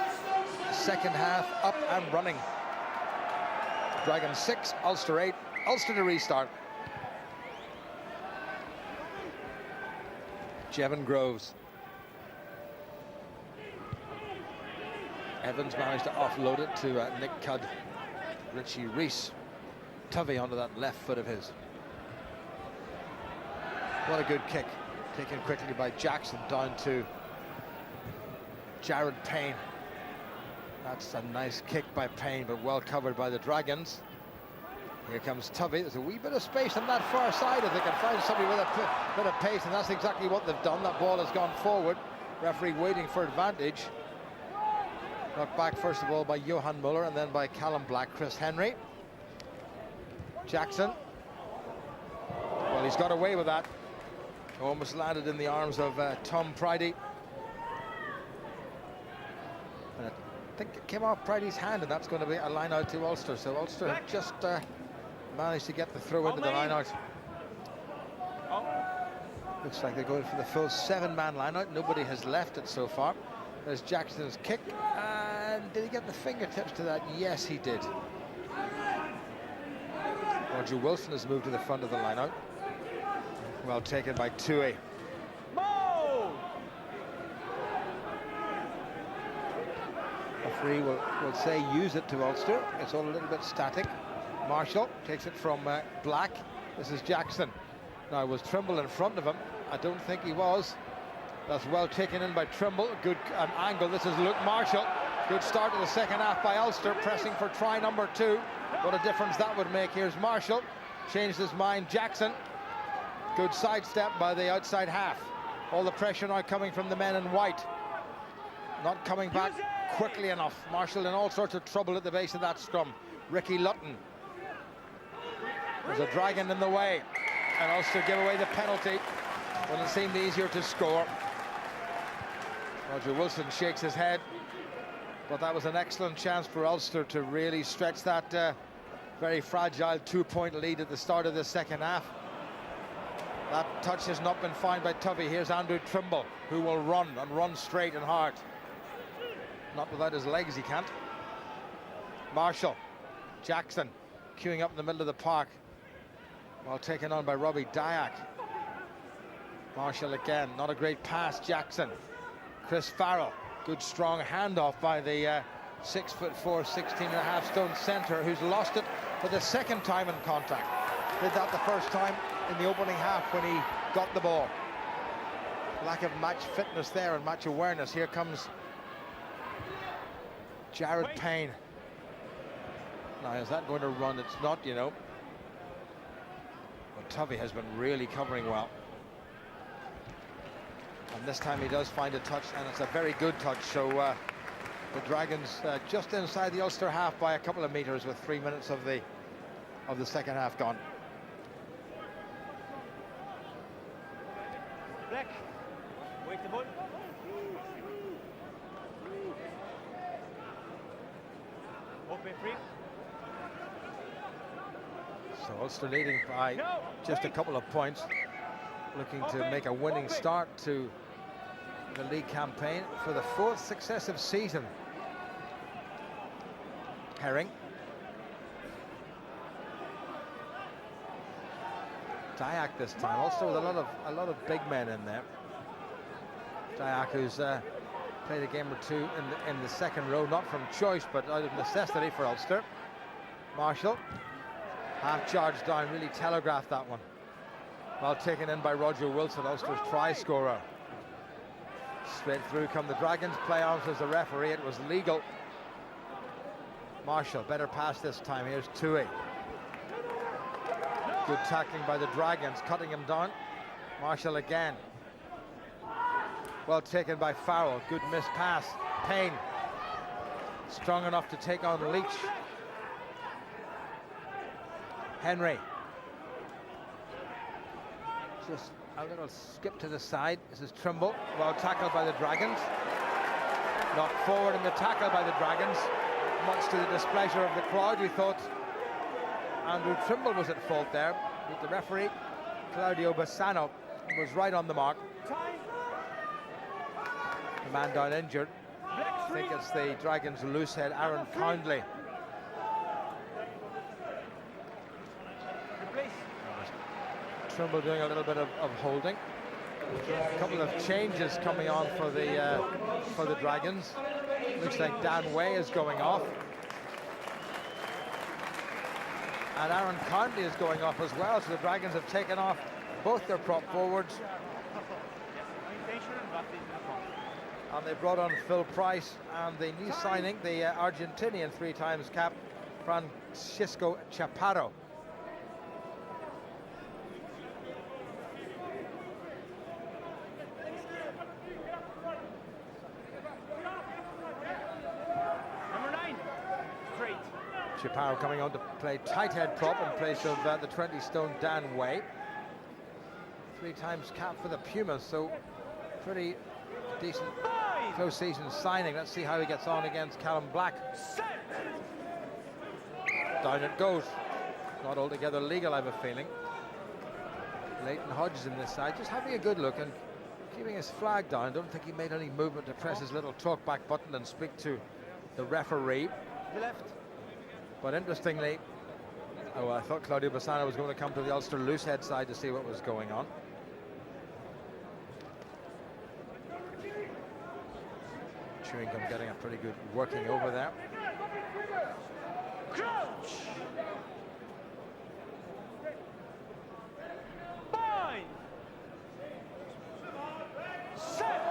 second half up and running. Dragons 6, Ulster 8, Ulster to restart. Jevon Groves. Evans managed to offload it to Nick Cudd. Richie Rees. Tovey onto that left foot of his. What a good kick. Taken quickly by Jackson down to Jared Payne. That's a nice kick by Payne, but well covered by the Dragons. Here comes Tovey. There's a wee bit of space on that far side if they can find somebody with a bit of pace, and that's exactly what they've done. That ball has gone forward. Referee waiting for advantage. Knocked back first of all by Johan Muller and then by Callum Black. Chris Henry. Jackson. Well, he's got away with that. Almost landed in the arms of Tom Pridey. And I think it came off Pridey's hand, and that's going to be a line out to Ulster. So Ulster have just managed to get the throw into the line out. Looks like they're going for the full 7-man line out. Nobody has left it so far. There's Jackson's kick, and did he get the fingertips to that? Yes, he did. Roger Wilson has moved to the front of the line out. Well taken by Tui. Referee will say use it to Ulster. It's all a little bit static. Marshall takes it from Black. This is Jackson. Now, was Trimble in front of him? I don't think he was. That's well taken in by Trimble. Good angle. This is Luke Marshall. Good start to the second half by Ulster, pressing for try number 2. What a difference that would make. Here's Marshall. Changed his mind. Jackson. Good sidestep by the outside half. All the pressure now coming from the men in white. Not coming back quickly enough. Marshall in all sorts of trouble at the base of that scrum. Ricky Lutton. There's a Dragon in the way. And Ulster give away the penalty when it seemed easier to score. Roger Wilson shakes his head. But that was an excellent chance for Ulster to really stretch that very fragile 2-point lead at the start of the second half. That touch has not been found by Tovey. Here's Andrew Trimble, who will run and run straight and hard. Not without his legs, he can't. Marshall. Jackson queuing up in the middle of the park. Well taken on by Robbie Dyack. Marshall again, not a great pass. Jackson. Chris Farrell. Good strong handoff by the 6'4", 16.5 stone centre, who's lost it for the second time in contact. Did that the first time in the opening half when he got the ball. Lack of match fitness there and match awareness. Here comes Jared Payne. Now, is that going to run? It's not, you know. But Tovey has been really covering well. And this time he does find a touch, and it's a very good touch. So the Dragons just inside the Ulster half by a couple of meters with 3 minutes of the second half gone. Black, wait the ball. Open free. So Ulster leading by just a couple of points, looking to make a winning start to the league campaign for the 4th successive season. Herring. Dyack this time, also with a lot of big men in there. Dyack, who's played a game or two in the second row, not from choice but out of necessity for Ulster. Marshall, half charged down, really telegraphed that one. Well taken in by Roger Wilson, Ulster's try scorer. Straight through come the Dragons. Play on, says the referee. It was legal. Marshall, better pass this time. Here's Tui. Good tackling by the Dragons, cutting him down. Marshall again. Well taken by Farrell. Good miss pass. Payne. Strong enough to take on Leach. Henry. Just a little skip to the side. This is Trimble. Well tackled by the Dragons. Knocked forward in the tackle by the Dragons. Much to the displeasure of the crowd, we thought Andrew Trimble was at fault there. But the referee, Claudio Bassano, was right on the mark. The man down injured. I think it's the Dragons' loose head, Aaron Coundley. Trimble doing a little bit of holding. A couple of changes coming on for the Dragons. Looks like Dan Way is going off. And Aaron Countley is going off as well, so the Dragons have taken off both their prop forwards. And they brought on Phil Price and the new signing, the Argentinian 3-times cap, Francisco Chaparro. Chaparro coming on to play tight head prop in place of the 20-stone Dan Way. 3-times cap for the Pumas, so pretty decent close season signing. Let's see how he gets on against Callum Black. Down it goes. Not altogether legal, I have a feeling. Leighton Hodges in this side, just having a good look and keeping his flag down. Don't think he made any movement to press his little talk back button and speak to the referee. The left. But interestingly, I thought Claudio Bassano was going to come to the Ulster loosehead side to see what was going on. Chewingham getting a pretty good working over there. Crouch. Bind. Set.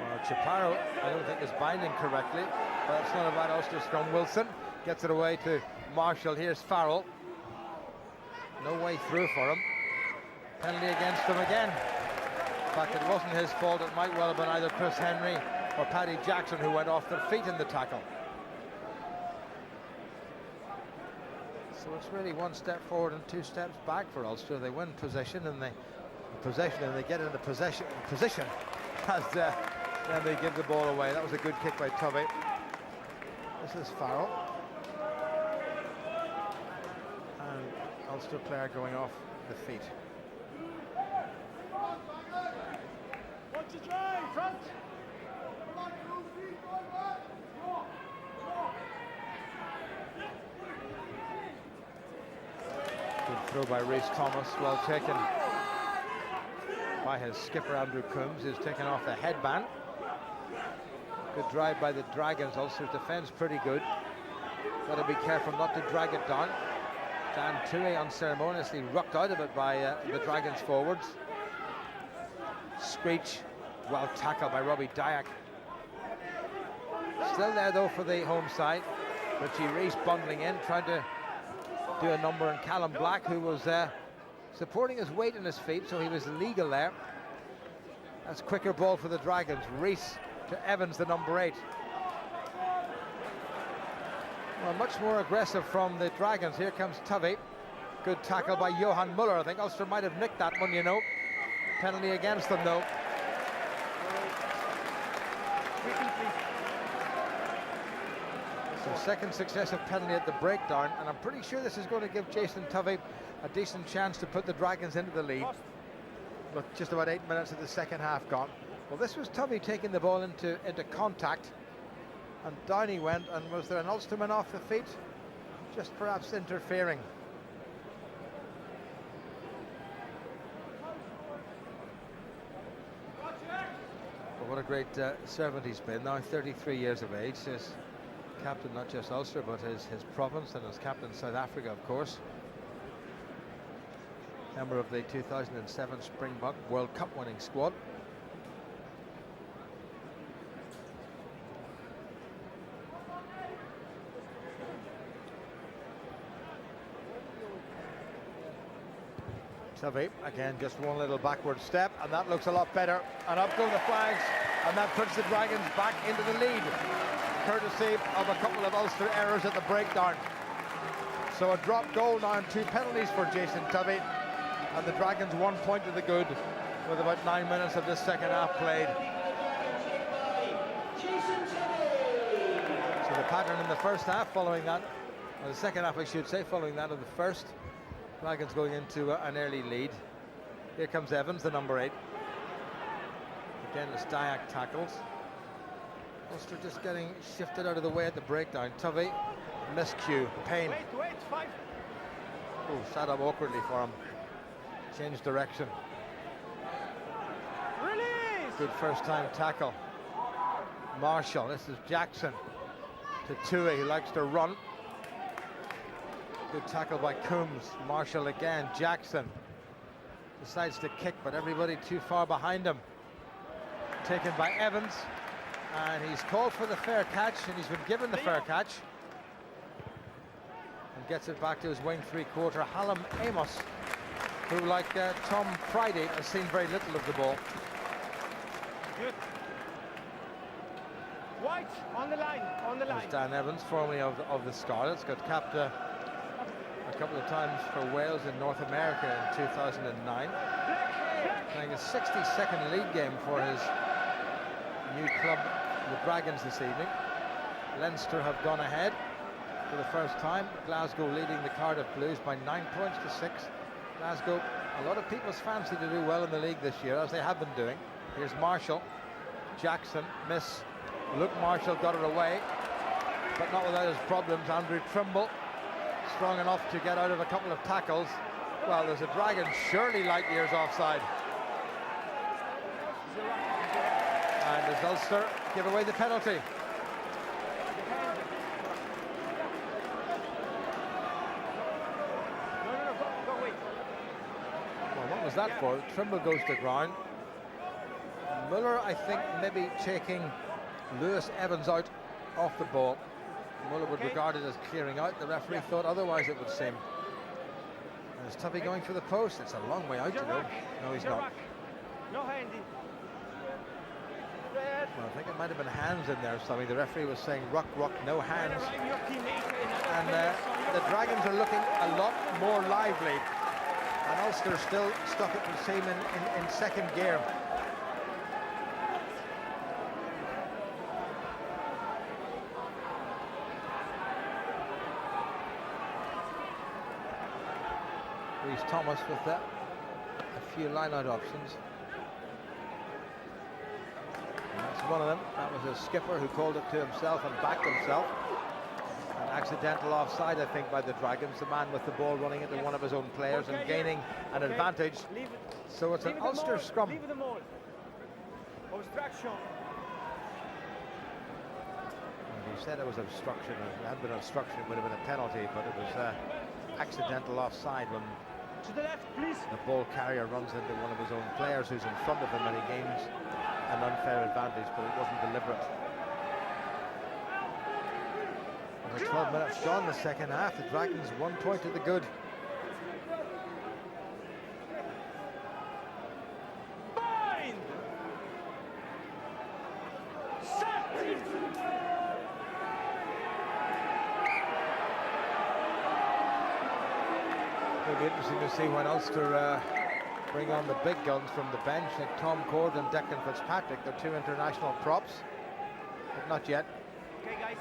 Well, Chaparro, I don't think is binding correctly. But it's not a bad Ulster scrum. Wilson gets it away to Marshall. Here's Farrell. No way through for him. Penalty against him again. In fact, it wasn't his fault. It might well have been either Chris Henry or Paddy Jackson who went off their feet in the tackle. So it's really 1 step forward and 2 steps back for Ulster. They win possession and they get into position as then they give the ball away. That was a good kick by Tovey. This is Farrell. And Ulster player going off the feet. Want to drive, front. Good throw by Rhys Thomas, well taken by his skipper Andrew Coombs, who's taken off the headband. Good drive by the Dragons. Ulster's defence pretty good. Got to be careful not to drag it down. Dan Tui unceremoniously rucked out of it by the Dragons forwards. Screech, well tackled by Robbie Dyack. Still there though for the home side. Richie Reese bundling in, trying to do a number on Callum Black, who was supporting his weight in his feet, so he was legal there. That's quicker ball for the Dragons. Reese to Evans, the number 8. Well, much more aggressive from the Dragons. Here comes Tovey. Good tackle by Johan Muller. I think Ulster might have nicked that one, you know. Penalty against them, though. So second successive penalty at the breakdown, and I'm pretty sure this is going to give Jason Tovey a decent chance to put the Dragons into the lead. With just about 8 minutes of the second half gone. Well, this was Tovey taking the ball into contact, and down he went. And was there an Ulsterman off the feet? Just perhaps interfering. Well, what a great servant he's been. Now 33 years of age, his captain not just Ulster but his province, and as captain South Africa, of course. Member of the 2007 Springbok World Cup winning squad. Tovey, again, just one little backward step, and that looks a lot better. And up go the flags, and that puts the Dragons back into the lead, courtesy of a couple of Ulster errors at the breakdown. So a drop goal now and 2 penalties for Jason Tovey, and the Dragons 1 point to the good with about 9 minutes of this second half played. So the pattern in the first half following that, or the second half I should say, following that of the first. Dragons going into an early lead. Here comes Evans, the number 8. Again, as Dyack tackles. Ulster just getting shifted out of the way at the breakdown. Tovey, miscue, Payne. Wait, 5. Oh, sat up awkwardly for him. Changed direction. Release! Good first time tackle. Marshall, this is Jackson to Tui, who likes to run. Good tackle by Coombs. Marshall again. Jackson decides to kick, but everybody too far behind him. Taken by Evans, and he's called for the fair catch, and he's been given the fair catch, and gets it back to his wing three-quarter, Hallam Amos, who, like Tom Friday, has seen very little of the ball. Good. White on the line, There's Dan Evans, formerly of the Scarlets, got capped a couple of times for Wales in North America in 2009. Playing a 60-second league game for his new club, the Dragons, this evening. Leinster have gone ahead for the first time. Glasgow leading the Cardiff Blues by 9 points to 6. Glasgow, a lot of people's fancy to do well in the league this year, as they have been doing. Here's Marshall. Jackson, miss. Luke Marshall got it away, but not without his problems. Andrew Trimble, strong enough to get out of a couple of tackles. Well, there's a Dragon surely light years offside. And does Ulster give away the penalty? Go away. Well, what was that for? Trimble goes to ground. Muller, I think, maybe taking Lewis Evans out off the ball. Muller would regard it as clearing out. The referee thought otherwise, it would seem. And is Tovey going for the post? It's a long way out to go. No, he's not. No handy. Well, I think it might have been hands in there or something. The referee was saying ruck, no hands. And the Dragons are looking a lot more lively. And Ulster still stuck it the same in second gear. Reece Thomas with a few line-out options. And that's one of them. That was a skipper who called it to himself and backed himself. An accidental offside, I think, by the Dragons. The man with the ball running into one of his own players and gaining an advantage. So it's an Ulster scrum. Leave them all. Obstruction. He said it was obstruction. If it had been obstruction, it would have been a penalty, but it was accidental offside when To the left, please. the ball carrier runs into one of his own players who's in front of him and he gains an unfair advantage, but it wasn't deliberate. And with 12 minutes gone in the second half, the Dragons 1 point to the good. Bind! Set! It'll be interesting to see when Ulster bring on the big guns from the bench, like Tom Cord and Declan Fitzpatrick. They're two international props, but not yet. Okay, guys.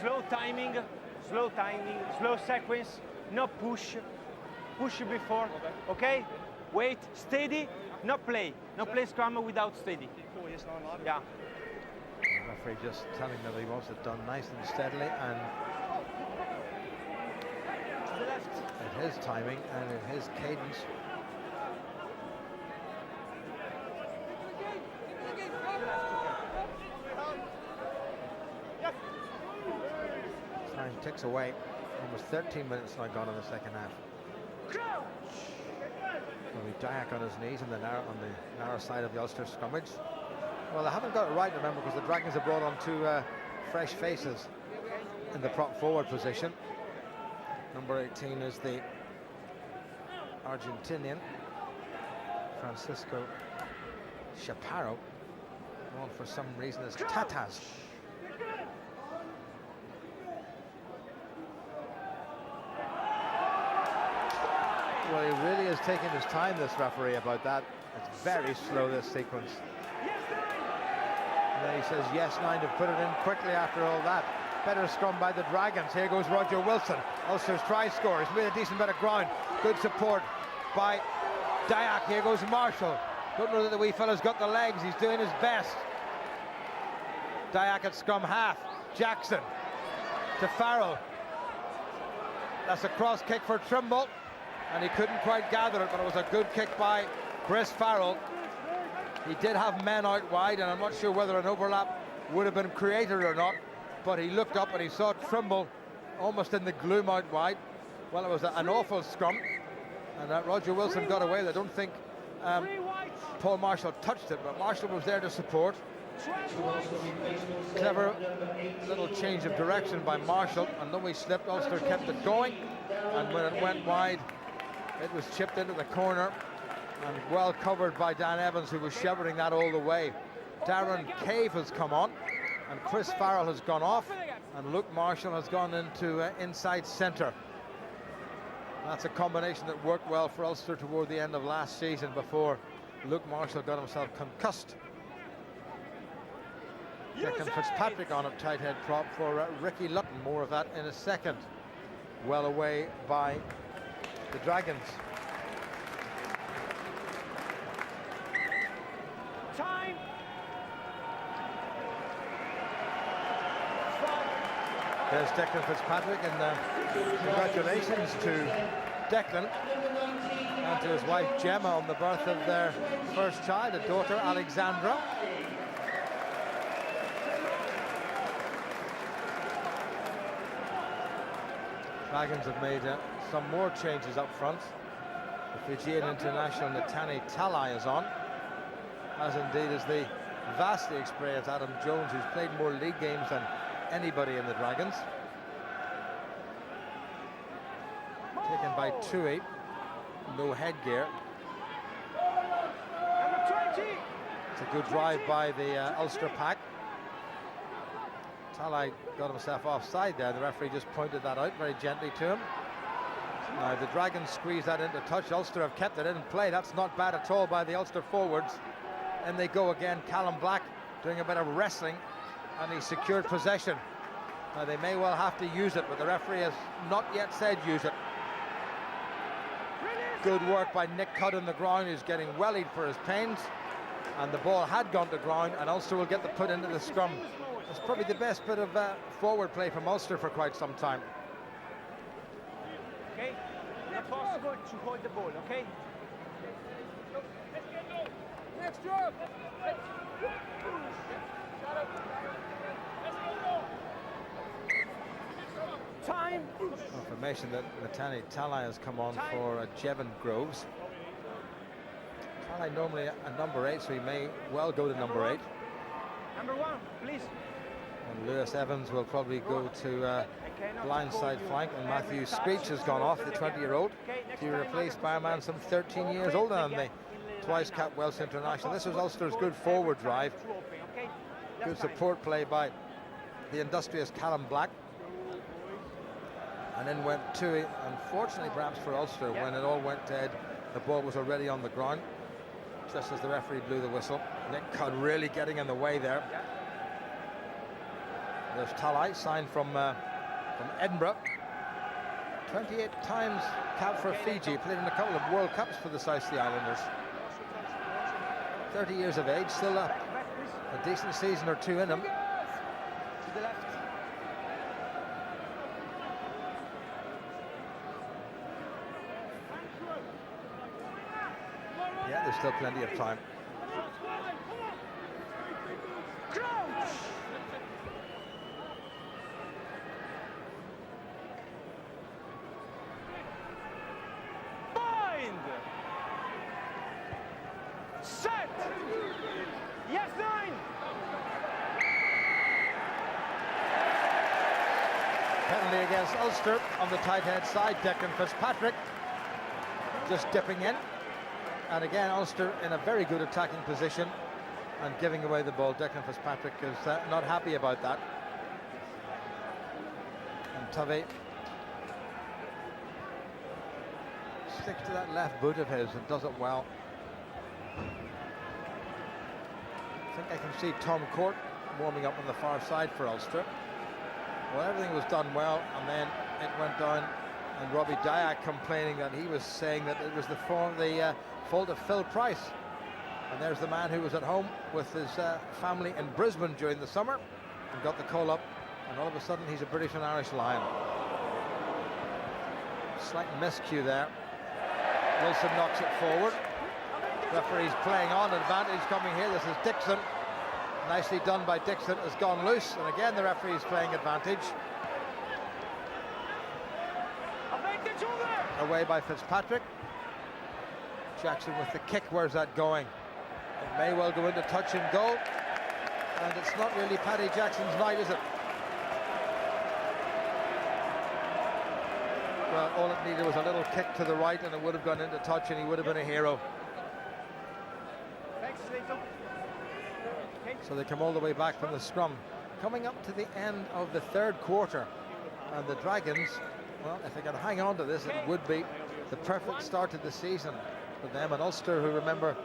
Slow timing, slow sequence, no push. Push before, okay? Wait, steady, no play. No play scrum without steady. Yeah. The referee just telling them he wants it done nice and steadily and To the left. in his timing and in his cadence. Time ticks away. Almost 13 minutes now gone in the second half. Crouch! Will be Dyack on his knees on the narrow side of the Ulster scrummage. Well, they haven't got it right, remember, because the Dragons have brought on two fresh faces in the prop forward position. Number 18 is the Argentinian Francisco Chaparro. Known for some reason as Tatas. Well, he really is taking his time, this referee, about that. It's very slow, this sequence. And then he says, yes, 9 to put it in quickly after all that. Better scrum by the Dragons. Here goes Roger Wilson. Ulster's try scorer. He's made a decent bit of ground. Good support by Dyack. Here goes Marshall. Don't know that the wee fella's got the legs. He's doing his best. Dyack at scrum half. Jackson to Farrell. That's a cross kick for Trimble. And he couldn't quite gather it, but it was a good kick by Chris Farrell. He did have men out wide, and I'm not sure whether an overlap would have been created or not, but he looked up and he saw Trimble almost in the gloom out wide. Well, it was an awful scrum, and Roger Wilson got away. I don't think Paul Marshall touched it, but Marshall was there to support. Clever little change of direction by Marshall, and though he slipped, Ulster kept it going, and when it went wide, it was chipped into the corner and well covered by Dan Evans, who was shepherding that all the way. Darren Cave has come on, and Chris Farrell has gone off, and Luke Marshall has gone into inside centre. That's a combination that worked well for Ulster toward the end of last season before Luke Marshall got himself concussed. Declan Fitzpatrick on a tight head prop for Ricky Lutton. More of that in a second. Well away by the Dragons. Time. There's Declan Fitzpatrick, and congratulations to Declan and to his wife Gemma on the birth of their first child, a daughter, Alexandra. Dragons have made some more changes up front. The Fijian international Natani Talai is on, as indeed is the vastly experienced Adam Jones, who's played more league games than anybody in the Dragons. Taken by Tui, no headgear. Number 20. It's a good drive by the Ulster pack. Talai got himself offside there. The referee just pointed that out very gently to him. Now the Dragons squeeze that into touch. Ulster have kept it in play. That's not bad at all by the Ulster forwards. And they go again. Callum Black doing a bit of wrestling, and he secured possession. Now they may well have to use it, but the referee has not yet said use it. Good work by Nick Cudd on the ground, who's getting wellied for his pains. And the ball had gone to ground, and Ulster will get the put into the scrum. It's probably the best bit of forward play from Ulster for quite some time. Okay, not possible to hold the ball, okay? Next job. Time. Confirmation that Matani Talai has come on for Jevon Groves. Talai normally a number 8, so he may well go to number 8. Number 1, please. And Lewis Evans will probably go to blindside flank, and Matthew Screech has gone off, the 20-year-old, to be replaced by a man some 13 years older than the twice-capped Welsh international. This was Ulster's good forward drive. Good support play by the industrious Callum Black. And then went Tui. Unfortunately, perhaps for Ulster, when it all went dead, the ball was already on the ground, just as the referee blew the whistle. Nick Cudd really getting in the way there. There's Talai, signed from Edinburgh. 28 times capped for Fiji, played in a couple of World Cups for the South Sea Islanders. 30 years of age, still a decent season or two in him. To the left. Yeah, there's still plenty of time. Crouch. Bind. Set. Yes, 9. Penalty against Ulster on the tight head side. Declan Fitzpatrick just dipping in. And again, Ulster in a very good attacking position and giving away the ball. Declan Fitzpatrick is not happy about that. And Tovey sticks to that left boot of his and does it well. I think I can see Tom Court warming up on the far side for Ulster. Well, everything was done well, and then it went down, and Robbie Dyack complaining that he was saying that it was the fault of Phil Price. And there's the man who was at home with his family in Brisbane during the summer and got the call up, and all of a sudden he's a British and Irish Lion. Slight miscue there. Wilson knocks it forward. Referee's playing on, advantage coming here. This is Dixon. Nicely done by Dixon, has gone loose, and again the referee's playing advantage. Away by Fitzpatrick. Jackson with the kick, where's that going? It may well go into touch and go, and it's not really Paddy Jackson's night, is it? Well, all it needed was a little kick to the right and it would have gone into touch and he would have been a hero. So they come all the way back from the scrum. Coming up to the end of the third quarter, and the Dragons, well, if they can hang on to this, it would be the perfect start to the season for them. And Ulster, who remember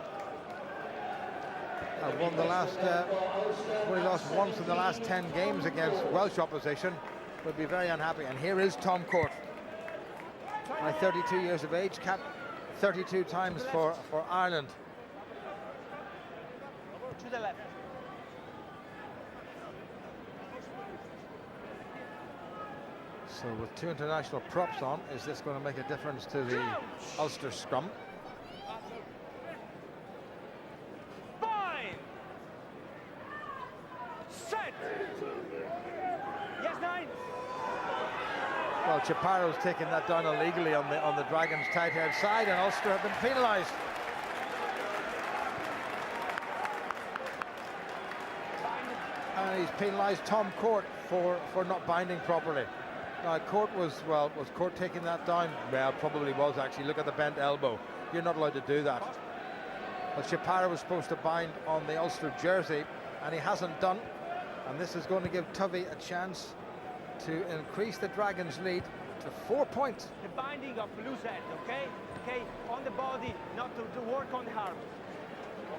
won the last, only lost once in the last 10 games against Welsh opposition, would be very unhappy. And here is Tom Court, by 32 years of age, capped 32 times for Ireland. To the left. So with two international props on, is this going to make a difference to the Ulster scrum? Bind. Set. Yes, 9. Well, Chaparro's taken that down illegally on the Dragons' tight head side, and Ulster have been penalised. And he's penalised Tom Court for not binding properly. Court was Court taking that down? Well, probably was actually. Look at the bent elbow. You're not allowed to do that. But Chaparro was supposed to bind on the Ulster jersey, and he hasn't done. And this is going to give Tovey a chance to increase the Dragons' lead to 4 points. The binding of loose end, okay? Okay, on the body, not to work on the arm.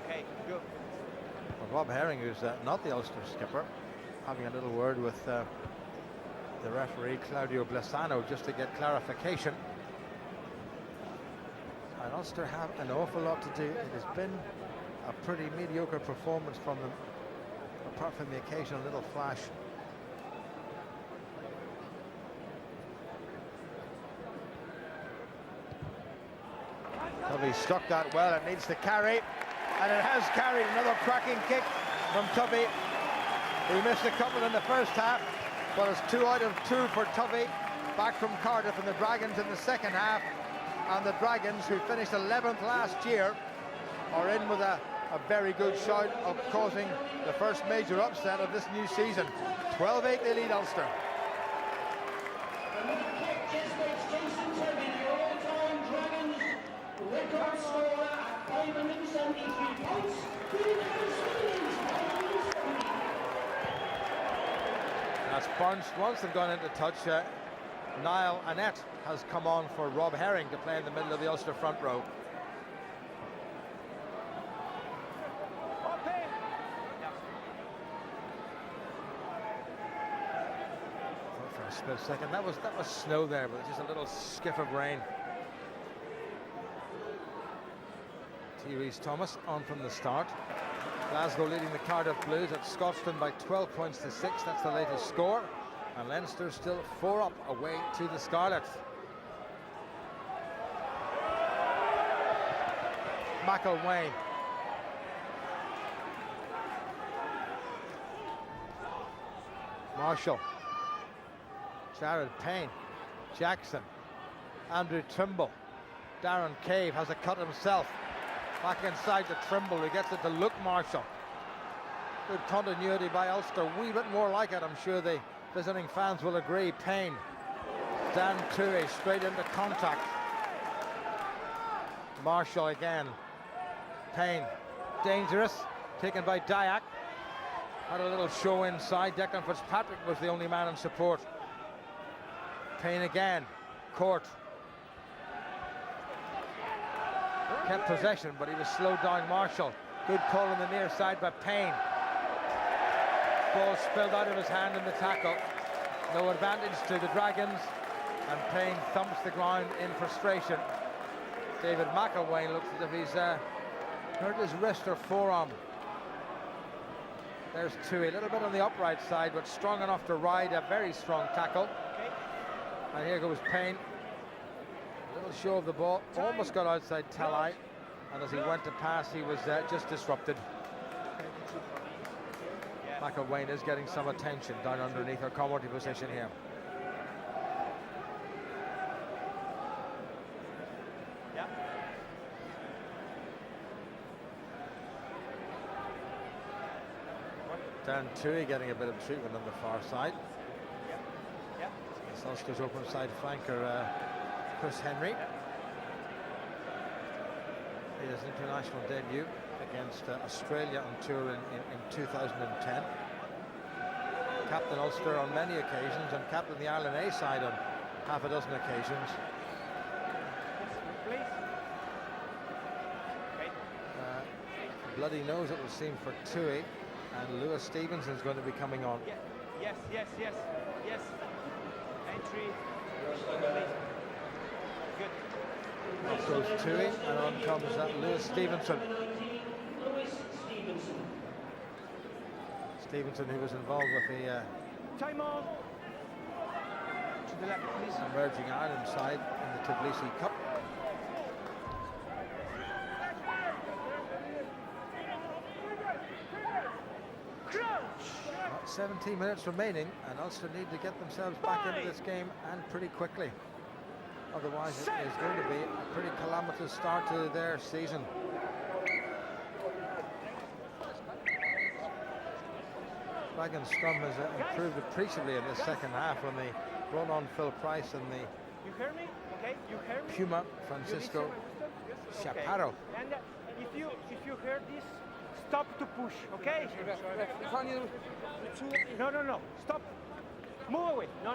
Okay, good. Well, Rob Herring, who's not the Ulster skipper, having a little word with the referee Claudio Blesano just to get clarification. And Ulster have an awful lot to do. It has been a pretty mediocre performance from them, apart from the occasional little flash. Tovey struck that well. It needs to carry, and it has carried. Another cracking kick from Tovey, who missed a couple in the first half. But it's 2 out of 2 for Tovey, back from Cardiff, and the Dragons in the second half. And the Dragons, who finished 11th last year, are in with a very good shout of causing the first major upset of this new season. 12-8 they lead Ulster. Record scorer at 573 points. As Barnes, once they've gone into touch, Niall Annette has come on for Rob Herring to play in the middle of the Ulster front row. For a split second, that was snow there, but just a little skiff of rain. T. Rees Thomas on from the start. Glasgow leading the Cardiff Blues at Scotstoun by 12 points to 6. That's the latest score. And Leinster still 4 up away to the Scarlets. McElwain. Marshall. Jared Payne. Jackson. Andrew Trimble. Darren Cave has a cut himself. Back inside to Trimble, who gets it to Luke Marshall. Good continuity by Ulster. A wee bit more like it, I'm sure the visiting fans will agree. Payne. Dan Toohey straight into contact. Marshall again. Payne. Dangerous. Taken by Dyack. Had a little show inside. Declan Fitzpatrick was the only man in support. Payne again. Court. Kept possession, but he was slowed down. Marshall. Good call on the near side by Payne. Ball spilled out of his hand in the tackle. No advantage to the Dragons, and Payne thumps the ground in frustration. David McElwain looks as if he's hurt his wrist or forearm. There's Toohey, a little bit on the upright side, but strong enough to ride a very strong tackle. And here goes Payne. Little show of the ball, almost got outside Talai, and as he went to pass, he was just disrupted. McElwain is getting some attention down underneath her comedy position here. Yeah. Dan Toohey getting a bit of treatment on the far side. Yeah. It's Ulster's open side flanker, Chris Henry. His international debut against Australia on tour in 2010. Captain Ulster on many occasions and captain the Ireland A side on half a dozen occasions. Bloody nose it will seem for Toohey, and Lewis Stevenson's going to be coming on. Yeah. Yes. Entry. Good. Off goes Toohey, and on comes Lewis Stevenson. Stevenson, who was involved with the Time on. To the left, please. emerging Ireland side in the Tbilisi Cup. 17 minutes remaining, and Ulster need to get themselves back into this game, and pretty quickly. Otherwise, it is going to be a pretty calamitous start to their season. Dragons scrum has improved appreciably in this second half when they brought on Phil Price and the You hear me? Okay, you hear me? Puma Francisco Chaparro. And if you hear this, stop to push, okay? No. Stop. Move away. No.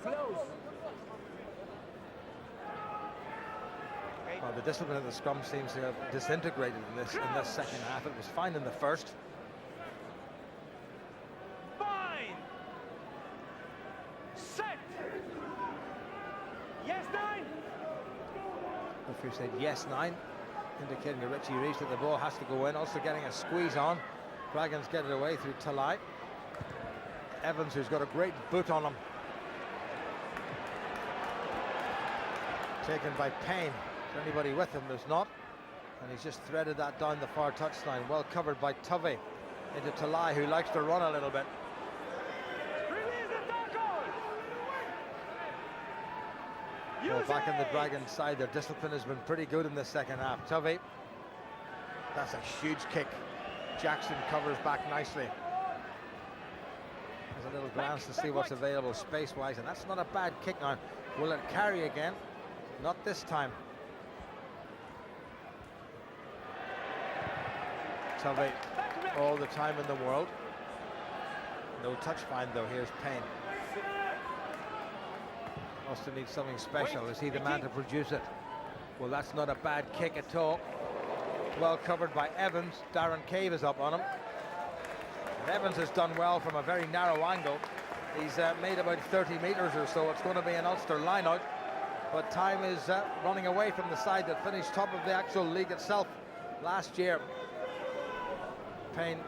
Close. Well, the discipline of the scrum seems to have disintegrated in this second half. It was fine in the first. Fine. Set. Yes, 9. Referee said yes, 9, indicating to Richie Rees that the ball has to go in. Also getting a squeeze on. Dragons get it away through Talai. Evans, who's got a great boot on him. Taken by Payne. Is there anybody with him? There's not. And he's just threaded that down the far touchline. Well covered by Tovey into Talai, who likes to run a little bit. Well, back in the Dragons side, their discipline has been pretty good in the second half. Tovey, that's a huge kick. Jackson covers back nicely. There's a little glance to see what's available space-wise, and that's not a bad kick now. Will it carry again? Not this time. Tovey, all the time in the world. No touch find though. Here's Payne. Ulster needs something special. Is he the man to produce it? Well, that's not a bad kick at all. Well covered by Evans. Darren Cave is up on him. And Evans has done well from a very narrow angle. He's made about 30 metres or so. It's going to be an Ulster line-out. But time is running away from the side that finished top of the actual league itself last year. Payne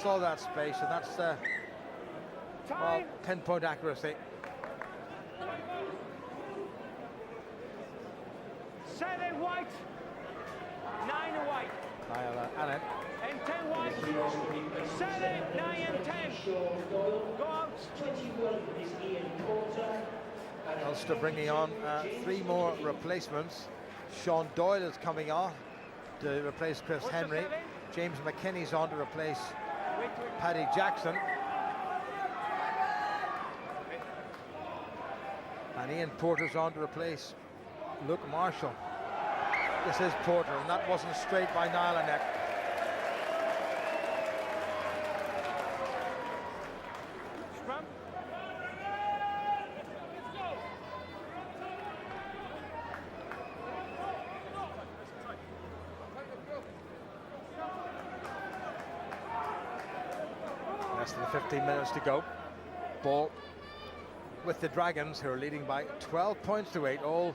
saw that space, and that's well, pinpoint accuracy. 7 white, 9 white, Annett. and 10 white. 7, 9, and 10. Go out. 21 is Ian Porter. Ulster bringing on 3 more replacements. Sean Doyle is coming on to replace Chris Henry. James McKinney's on to replace Paddy Jackson. And Ian Porter's on to replace Luke Marshall. This is Porter, and that wasn't straight by Niall Annett. Scrum. Less than 15 minutes to go. Ball with the Dragons, who are leading by 12 points to 8. All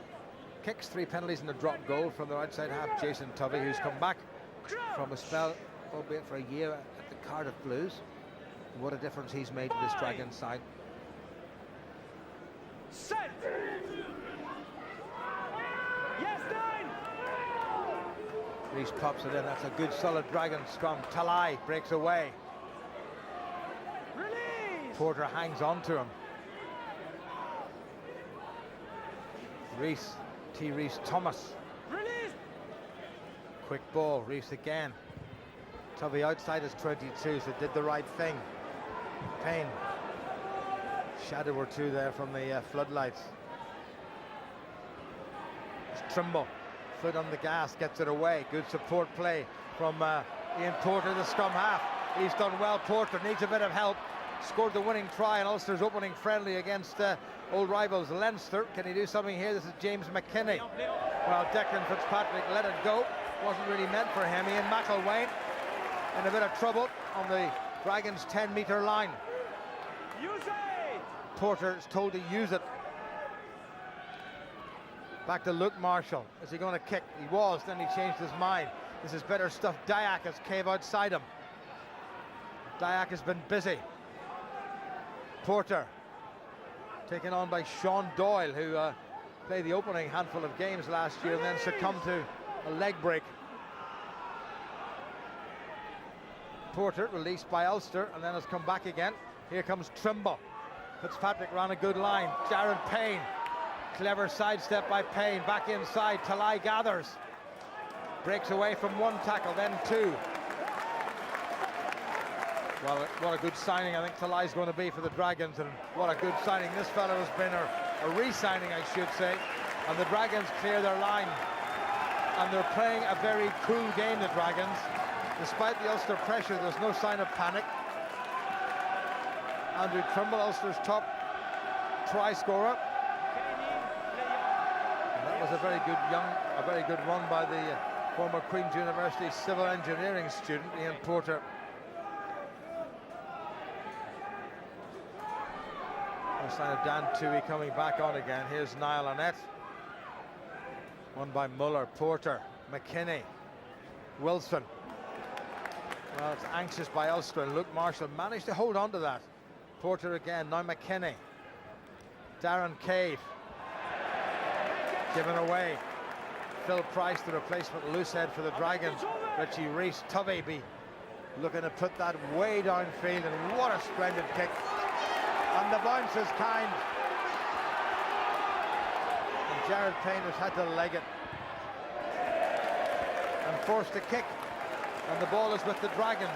kicks, 3 penalties and a drop goal from their outside half, Jason Tovey, who's come back from a spell, albeit for a year, at the Cardiff Blues. What a difference he's made to this Dragons side. Set. Yes, 9. Reese pops it in. That's a good solid Dragon scrum. Talai breaks away. Release. Porter hangs on to him. Reese, Reese Thomas. Release. Quick ball, Reese again. Tovey outside is 22, so did the right thing. Payne. Shadow or two there from the floodlights. It's Trimble. Foot on the gas, gets it away. Good support play from Ian Porter, the scrum half. He's done well. Porter needs a bit of help. Scored the winning try in Ulster's opening friendly against old rivals Leinster. Can he do something here? This is James McKinney. Well, Declan Fitzpatrick let it go. Wasn't really meant for him. Ian McElwain in a bit of trouble on the Dragons' 10-metre line. Use it. Porter is told to use it. Back to Luke Marshall. Is he going to kick? He was, then he changed his mind. This is better stuff. Dyack has Cave outside him. Dyack has been busy. Porter taken on by Sean Doyle, who played the opening handful of games last year and then succumbed to a leg break. Porter released by Ulster and then has come back again. Here comes Trimble. Fitzpatrick ran a good line. Jared Payne. Clever sidestep by Payne. Back inside. Talai gathers. Breaks away from 1 tackle, then 2. Well, what a good signing I think Talai's going to be for the Dragons, and what a good signing this fellow has been, or a re-signing I should say. And the Dragons clear their line, and they're playing a very cool game, the Dragons. Despite the Ulster pressure, there's no sign of panic. Andrew Trimble, Ulster's top try scorer. And that was a very good run by the former Queen's University civil engineering student, Ian Porter. No sign of Dan Toohey coming back on again. Here's Niall Annett. Won by Muller, Porter, McKinney, Wilson. Well, it's anxious by Ulster, and Luke Marshall managed to hold on to that. Porter again, now McKinney. Darren Cave. Given away. Phil Price, the replacement loosehead for the Dragons. Richie Reese, Tovey looking to put that way downfield, and what a splendid kick. And the bounce is kind. And Jared Payne has had to leg it and forced a kick. And the ball is with the Dragons.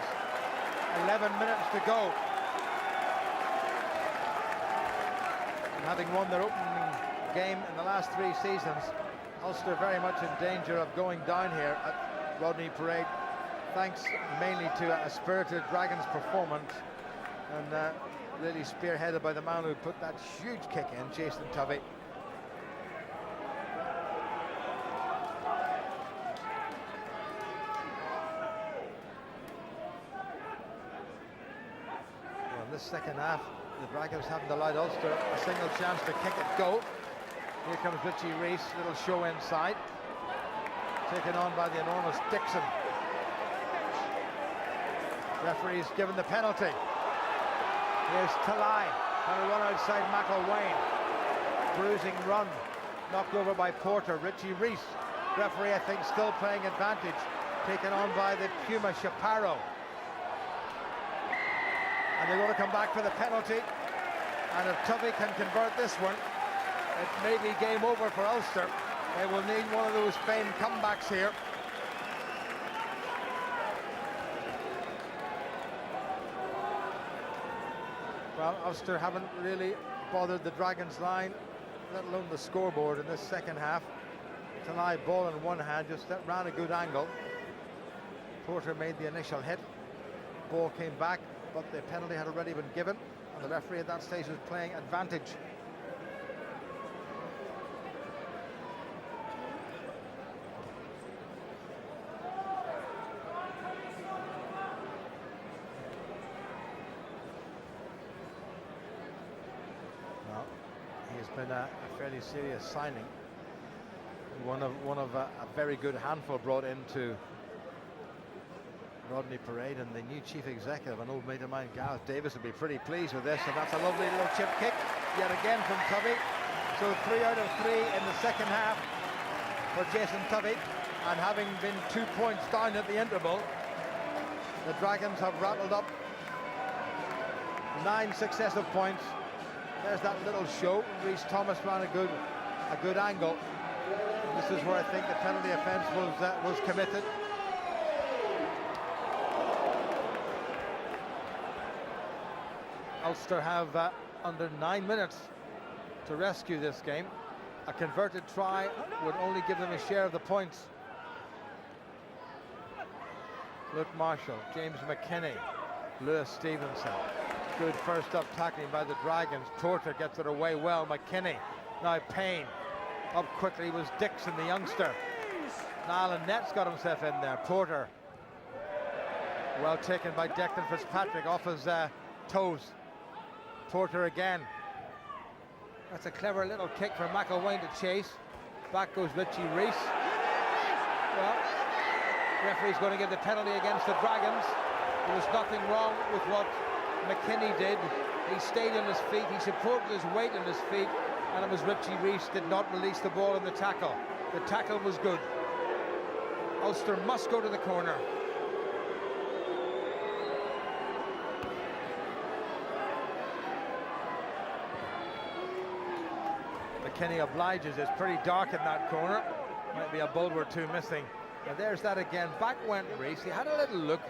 11 minutes to go. And having won their opening game in the last 3 seasons, Ulster very much in danger of going down here at Rodney Parade, thanks mainly to a spirited Dragons performance, and really spearheaded by the man who put that huge kick in, Jason Tovey. Well, in this second half, the Dragons haven't allowed Ulster a single chance to kick it goal. Here comes Richie Reese, little show inside, taken on by the enormous Dixon. Referee's given the penalty. Here's Talai, and a run outside McElwain. Bruising run, knocked over by Porter. Richie Reese, referee I think still playing advantage, taken on by the Puma Chaparro. And they're going to come back for the penalty, and if Tovey can convert this one, it may be game over for Ulster. They will need one of those famed comebacks here. Well, Ulster haven't really bothered the Dragons line, let alone the scoreboard in this second half. Talai, ball in one hand, just ran a good angle. Porter made the initial hit. Ball came back, but the penalty had already been given, and the referee at that stage was playing advantage. Been a fairly serious signing, one of a very good handful brought into Rodney Parade, and the new chief executive, an old mate of mine, Gareth Davis, will be pretty pleased with this. And that's a lovely little chip kick yet again from Tovey. So 3 out of 3 in the second half for Jason Tovey, and having been 2 points down at the interval, the Dragons have rattled up 9 successive points. There's that little show. Rhys Thomas ran a good angle. And this is where I think the penalty offence was committed. Ulster have under 9 minutes to rescue this game. A converted try would only give them a share of the points. Luke Marshall, James McKinney, Lewis Stevenson. Good first up tackling by the Dragons. Porter gets it away well. McKinney, now Payne. Up quickly was Dixon, the youngster. Niall Net's got himself in there. Porter, well taken by Declan Fitzpatrick off his toes. Porter again. That's a clever little kick for McElwain to chase. Back goes Richie Reese. Well, referee's going to give the penalty against the Dragons. There was nothing wrong with what McKinney did. He stayed on his feet, he supported his weight on his feet, and it was Richie Reese did not release the ball in the tackle. The tackle was good. Ulster must go to the corner. McKinney obliges. It's pretty dark in that corner. Might be a bulb or two missing. And there's that again. Back went Reese. He had a little look.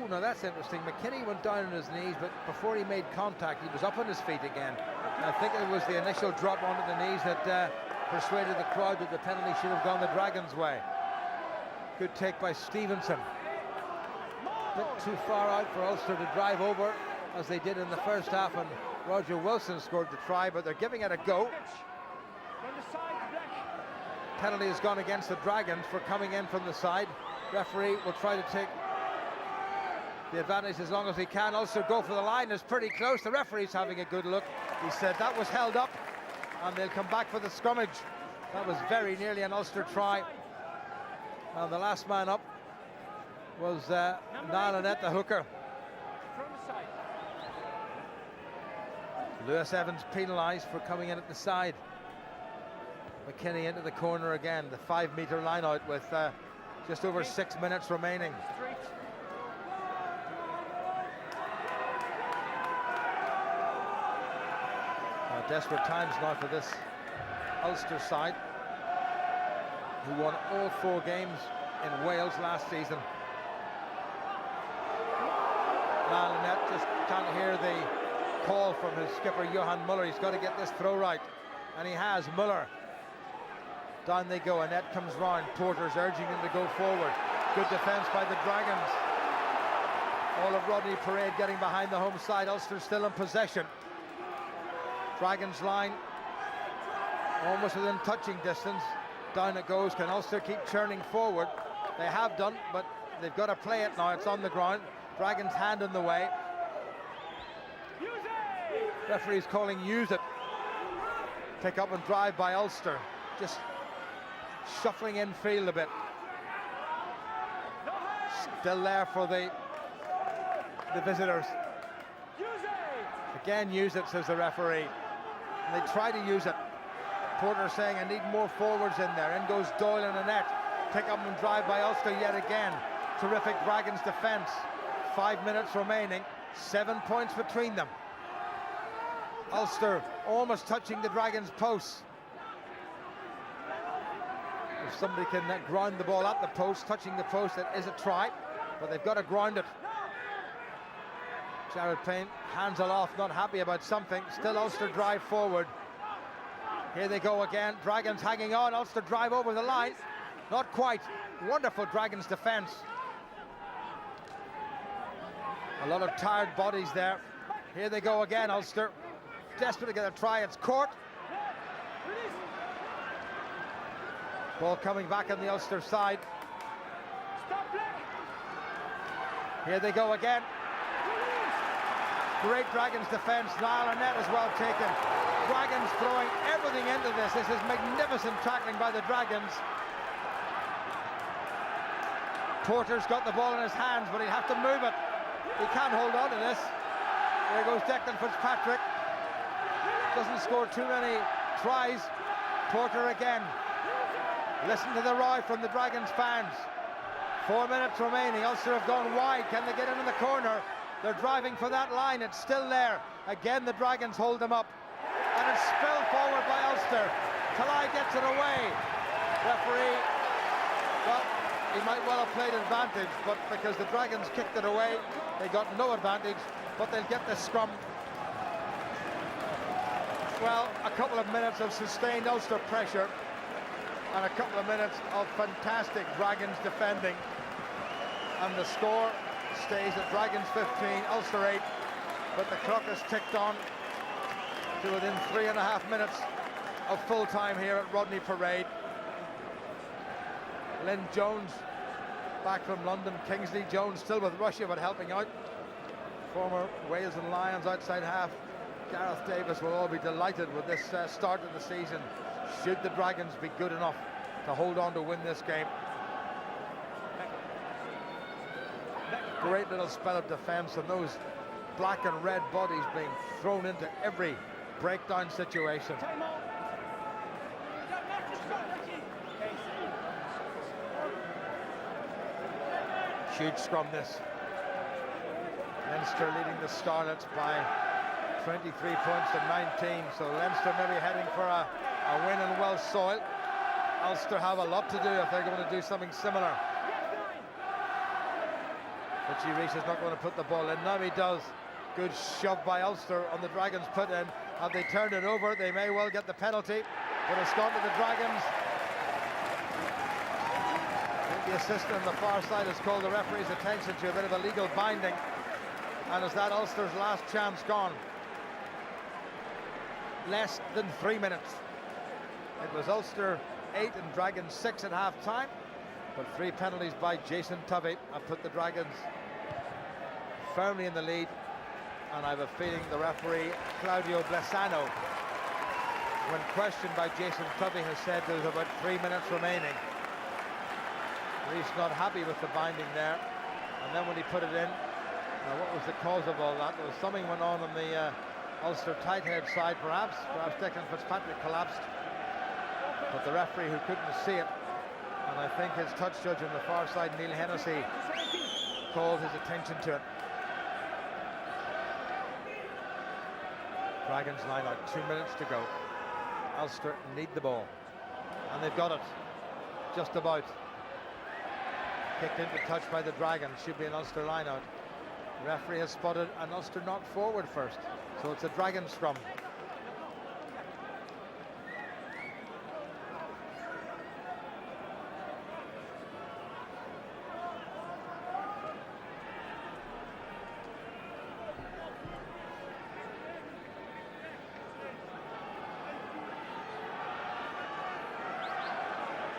Ooh, now that's interesting. McKinney went down on his knees, but before he made contact, he was up on his feet again. And I think it was the initial drop onto the knees that persuaded the crowd that the penalty should have gone the Dragons' way. Good take by Stevenson. A bit too far out for Ulster to drive over, as they did in the first half, and Roger Wilson scored the try, but they're giving it a go. Penalty has gone against the Dragons for coming in from the side. Referee will try to take the advantage as long as he can. Ulster go for the line. It's pretty close. The referee's having a good look. He said that was held up, and they'll come back for the scrummage. That was very nearly an Ulster try. And the last man up was Niall Annett, the hooker. Lewis Evans penalised for coming in at the side. McKinney into the corner again, the 5-metre line out with just over 6 minutes remaining. Desperate times now for this Ulster side, who won all 4 games in Wales last season. Niall Lynette just can't hear the call from his skipper Johan Muller. He's got to get this throw right, and he has. Muller, down they go. Annette comes round. Porter's urging him to go forward. Good defence by the Dragons. All of Rodney Parade getting behind the home side. Ulster still in possession. Dragons line almost within touching distance. Down it goes. Can Ulster keep churning forward? They have done, but they've got to play it now. It's on the ground. Dragons hand in the way. Referee's calling use it. Pick up and drive by Ulster. Just shuffling in field a bit. Still there for the visitors. Again, use it, says the referee. And they try to use it. Porter saying, I need more forwards in there. In goes Doyle and Annette. Pick up and drive by Ulster yet again. Terrific Dragons defence. 5 minutes remaining. 7 points between them. Ulster almost touching the Dragons' posts. If somebody can ground the ball at the post, touching the post, it is a try, but they've got to ground it. Jared Payne hands it off, not happy about something. Still Ulster drive forward. Here they go again. Dragons hanging on. Ulster drive over the line. Not quite. Wonderful Dragons defence. A lot of tired bodies there. Here they go again, Ulster. Desperate to get a try. It's Court. Ball coming back on the Ulster side. Here they go again. Great Dragons defence. Niall Lynette is well taken. Dragons throwing everything into this. This is magnificent tackling by the Dragons. Porter's got the ball in his hands, but he'll have to move it. He can't hold on to this. There goes Declan Fitzpatrick. Doesn't score too many tries. Porter again. Listen to the roar from the Dragons fans. 4 minutes remaining. Ulster have gone wide. Can they get into the corner? They're driving for that line. It's still there. Again, the Dragons hold them up. And it's spilled forward by Ulster. Talai gets it away. Referee, well, he might well have played advantage, but because the Dragons kicked it away, they got no advantage, but they'll get the scrum. Well, a couple of minutes of sustained Ulster pressure and a couple of minutes of fantastic Dragons defending. And the score stays at Dragons 15, Ulster 8, but the clock has ticked on to within 3.5 minutes of full time here at Rodney Parade. Lynn Jones back from London. Kingsley Jones still with Russia but helping out. Former Wales and Lions outside half Gareth Davis will all be delighted with this start of the season, should the Dragons be good enough to hold on to win this game. Great little spell of defence, and those black and red bodies being thrown into every breakdown situation. Huge scrum this. Leinster leading the Starlets by 23 points to 19, so Leinster maybe heading for a win in well soil. Ulster have a lot to do if they're going to do something similar. Richie Rees is not going to put the ball in. Now he does. Good shove by Ulster on the Dragons put in. Have they turned it over? They may well get the penalty, but it's gone to the Dragons. I think the assistant on the far side has called the referee's attention to a bit of illegal binding. And is that Ulster's last chance gone? Less than 3 minutes. It was Ulster 8 and Dragons 6 at half time, but 3 penalties by Jason Tovey have put the Dragons firmly in the lead. And I have a feeling the referee, Claudio Blesano, when questioned by Jason Tovey, has said there's about 3 minutes remaining. Rees not happy with the binding there. And then when he put it in, what was the cause of all that? There was something went on in the Ulster tight-head side perhaps Declan Fitzpatrick collapsed, but the referee, who couldn't see it, and I think his touch judge on the far side, Neil Hennessy, called his attention to it. Dragons line out, 2 minutes to go. Ulster need the ball, and they've got it, just about. Kicked into touch by the Dragons, should be an Ulster line out. The referee has spotted an Ulster knock forward first, so it's a Dragon scrum.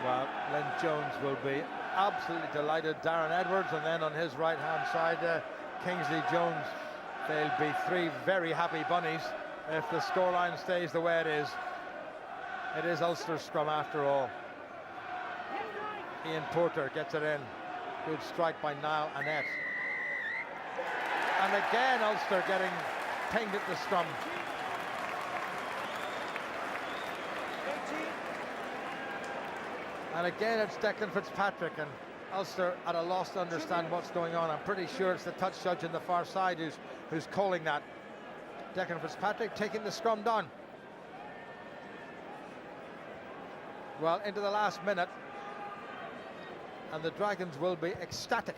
Well, Len Jones will be absolutely delighted. Darren Edwards, and then on his right-hand side, Kingsley Jones. They'll be three very happy bunnies if the scoreline stays the way it is. It is Ulster's scrum after all. Ian Porter gets it in. Good strike by Niall Annette. And again Ulster getting pinged at the scrum. And again it's Declan Fitzpatrick, and Ulster at a loss to understand what's going on. I'm pretty sure it's the touch judge on the far side who's calling that. Declan Fitzpatrick taking the scrum down. Well, into the last minute, and the Dragons will be ecstatic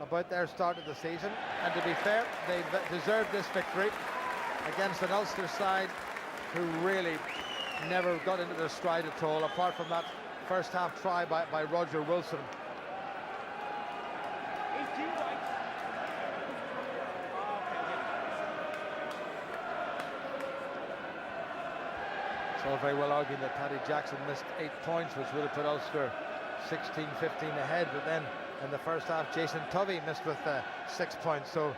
about their start of the season. And to be fair, they've deserved this victory against an Ulster side who really never got into their stride at all, apart from that first half try by Roger Wilson. It's all very well arguing that Paddy Jackson missed 8 points, which would have put Ulster 16-15 ahead, but then in the first half Jason Tovey missed with 6 points, so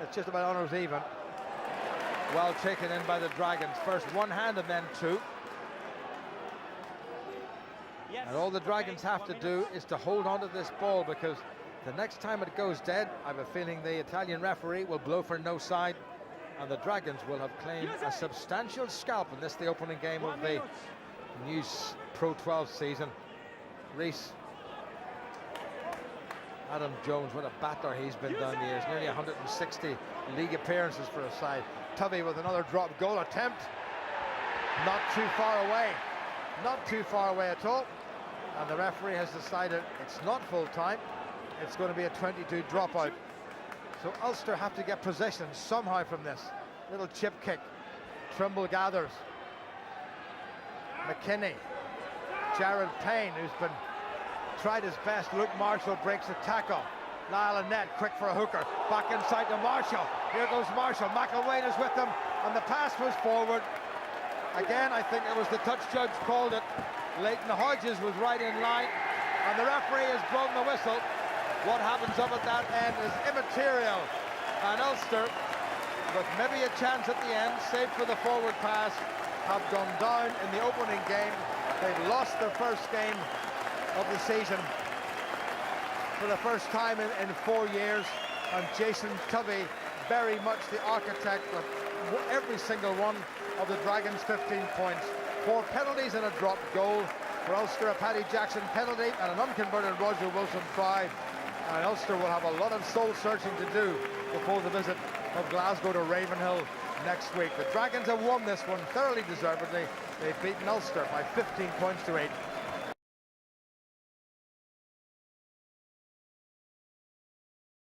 it's just about honours even. Well taken in by the Dragons, first one hand and then two. Yes. And all the Dragons have to do is to hold on to this ball, because the next time it goes dead, I have a feeling the Italian referee will blow for no side, and the Dragons will have claimed a substantial scalp in this, the opening game of the new Pro 12 season. Reese. Adam Jones, what a batter he's been down the years. Nearly 160 league appearances for a side. Tovey with another drop goal attempt. Not too far away. Not too far away at all. And the referee has decided it's not full time. It's going to be a 22 dropout. So Ulster have to get possession somehow from this. Little chip kick. Trimble gathers. McKinney. Jared Payne, who's been tried his best. Luke Marshall breaks the tackle. Niall Annette quick for a hooker. Back inside to Marshall. Here goes Marshall. McElwain is with them, and the pass was forward. Again, I think it was the touch judge called it. Leighton Hodges was right in line, and the referee has blown the whistle. What happens up at that end is immaterial. And Ulster, with maybe a chance at the end, save for the forward pass, have gone down in the opening game. They've lost their first game of the season for the first time in 4 years, and Jason Tovey very much the architect of every single one of the Dragons' 15 points. 4 penalties and a dropped goal. For Ulster, a Paddy Jackson penalty and an unconverted Roger Wilson try. And Ulster will have a lot of soul searching to do before the visit of Glasgow to Ravenhill next week. The Dragons have won this one thoroughly deservedly. They've beaten Ulster by 15 points to 8.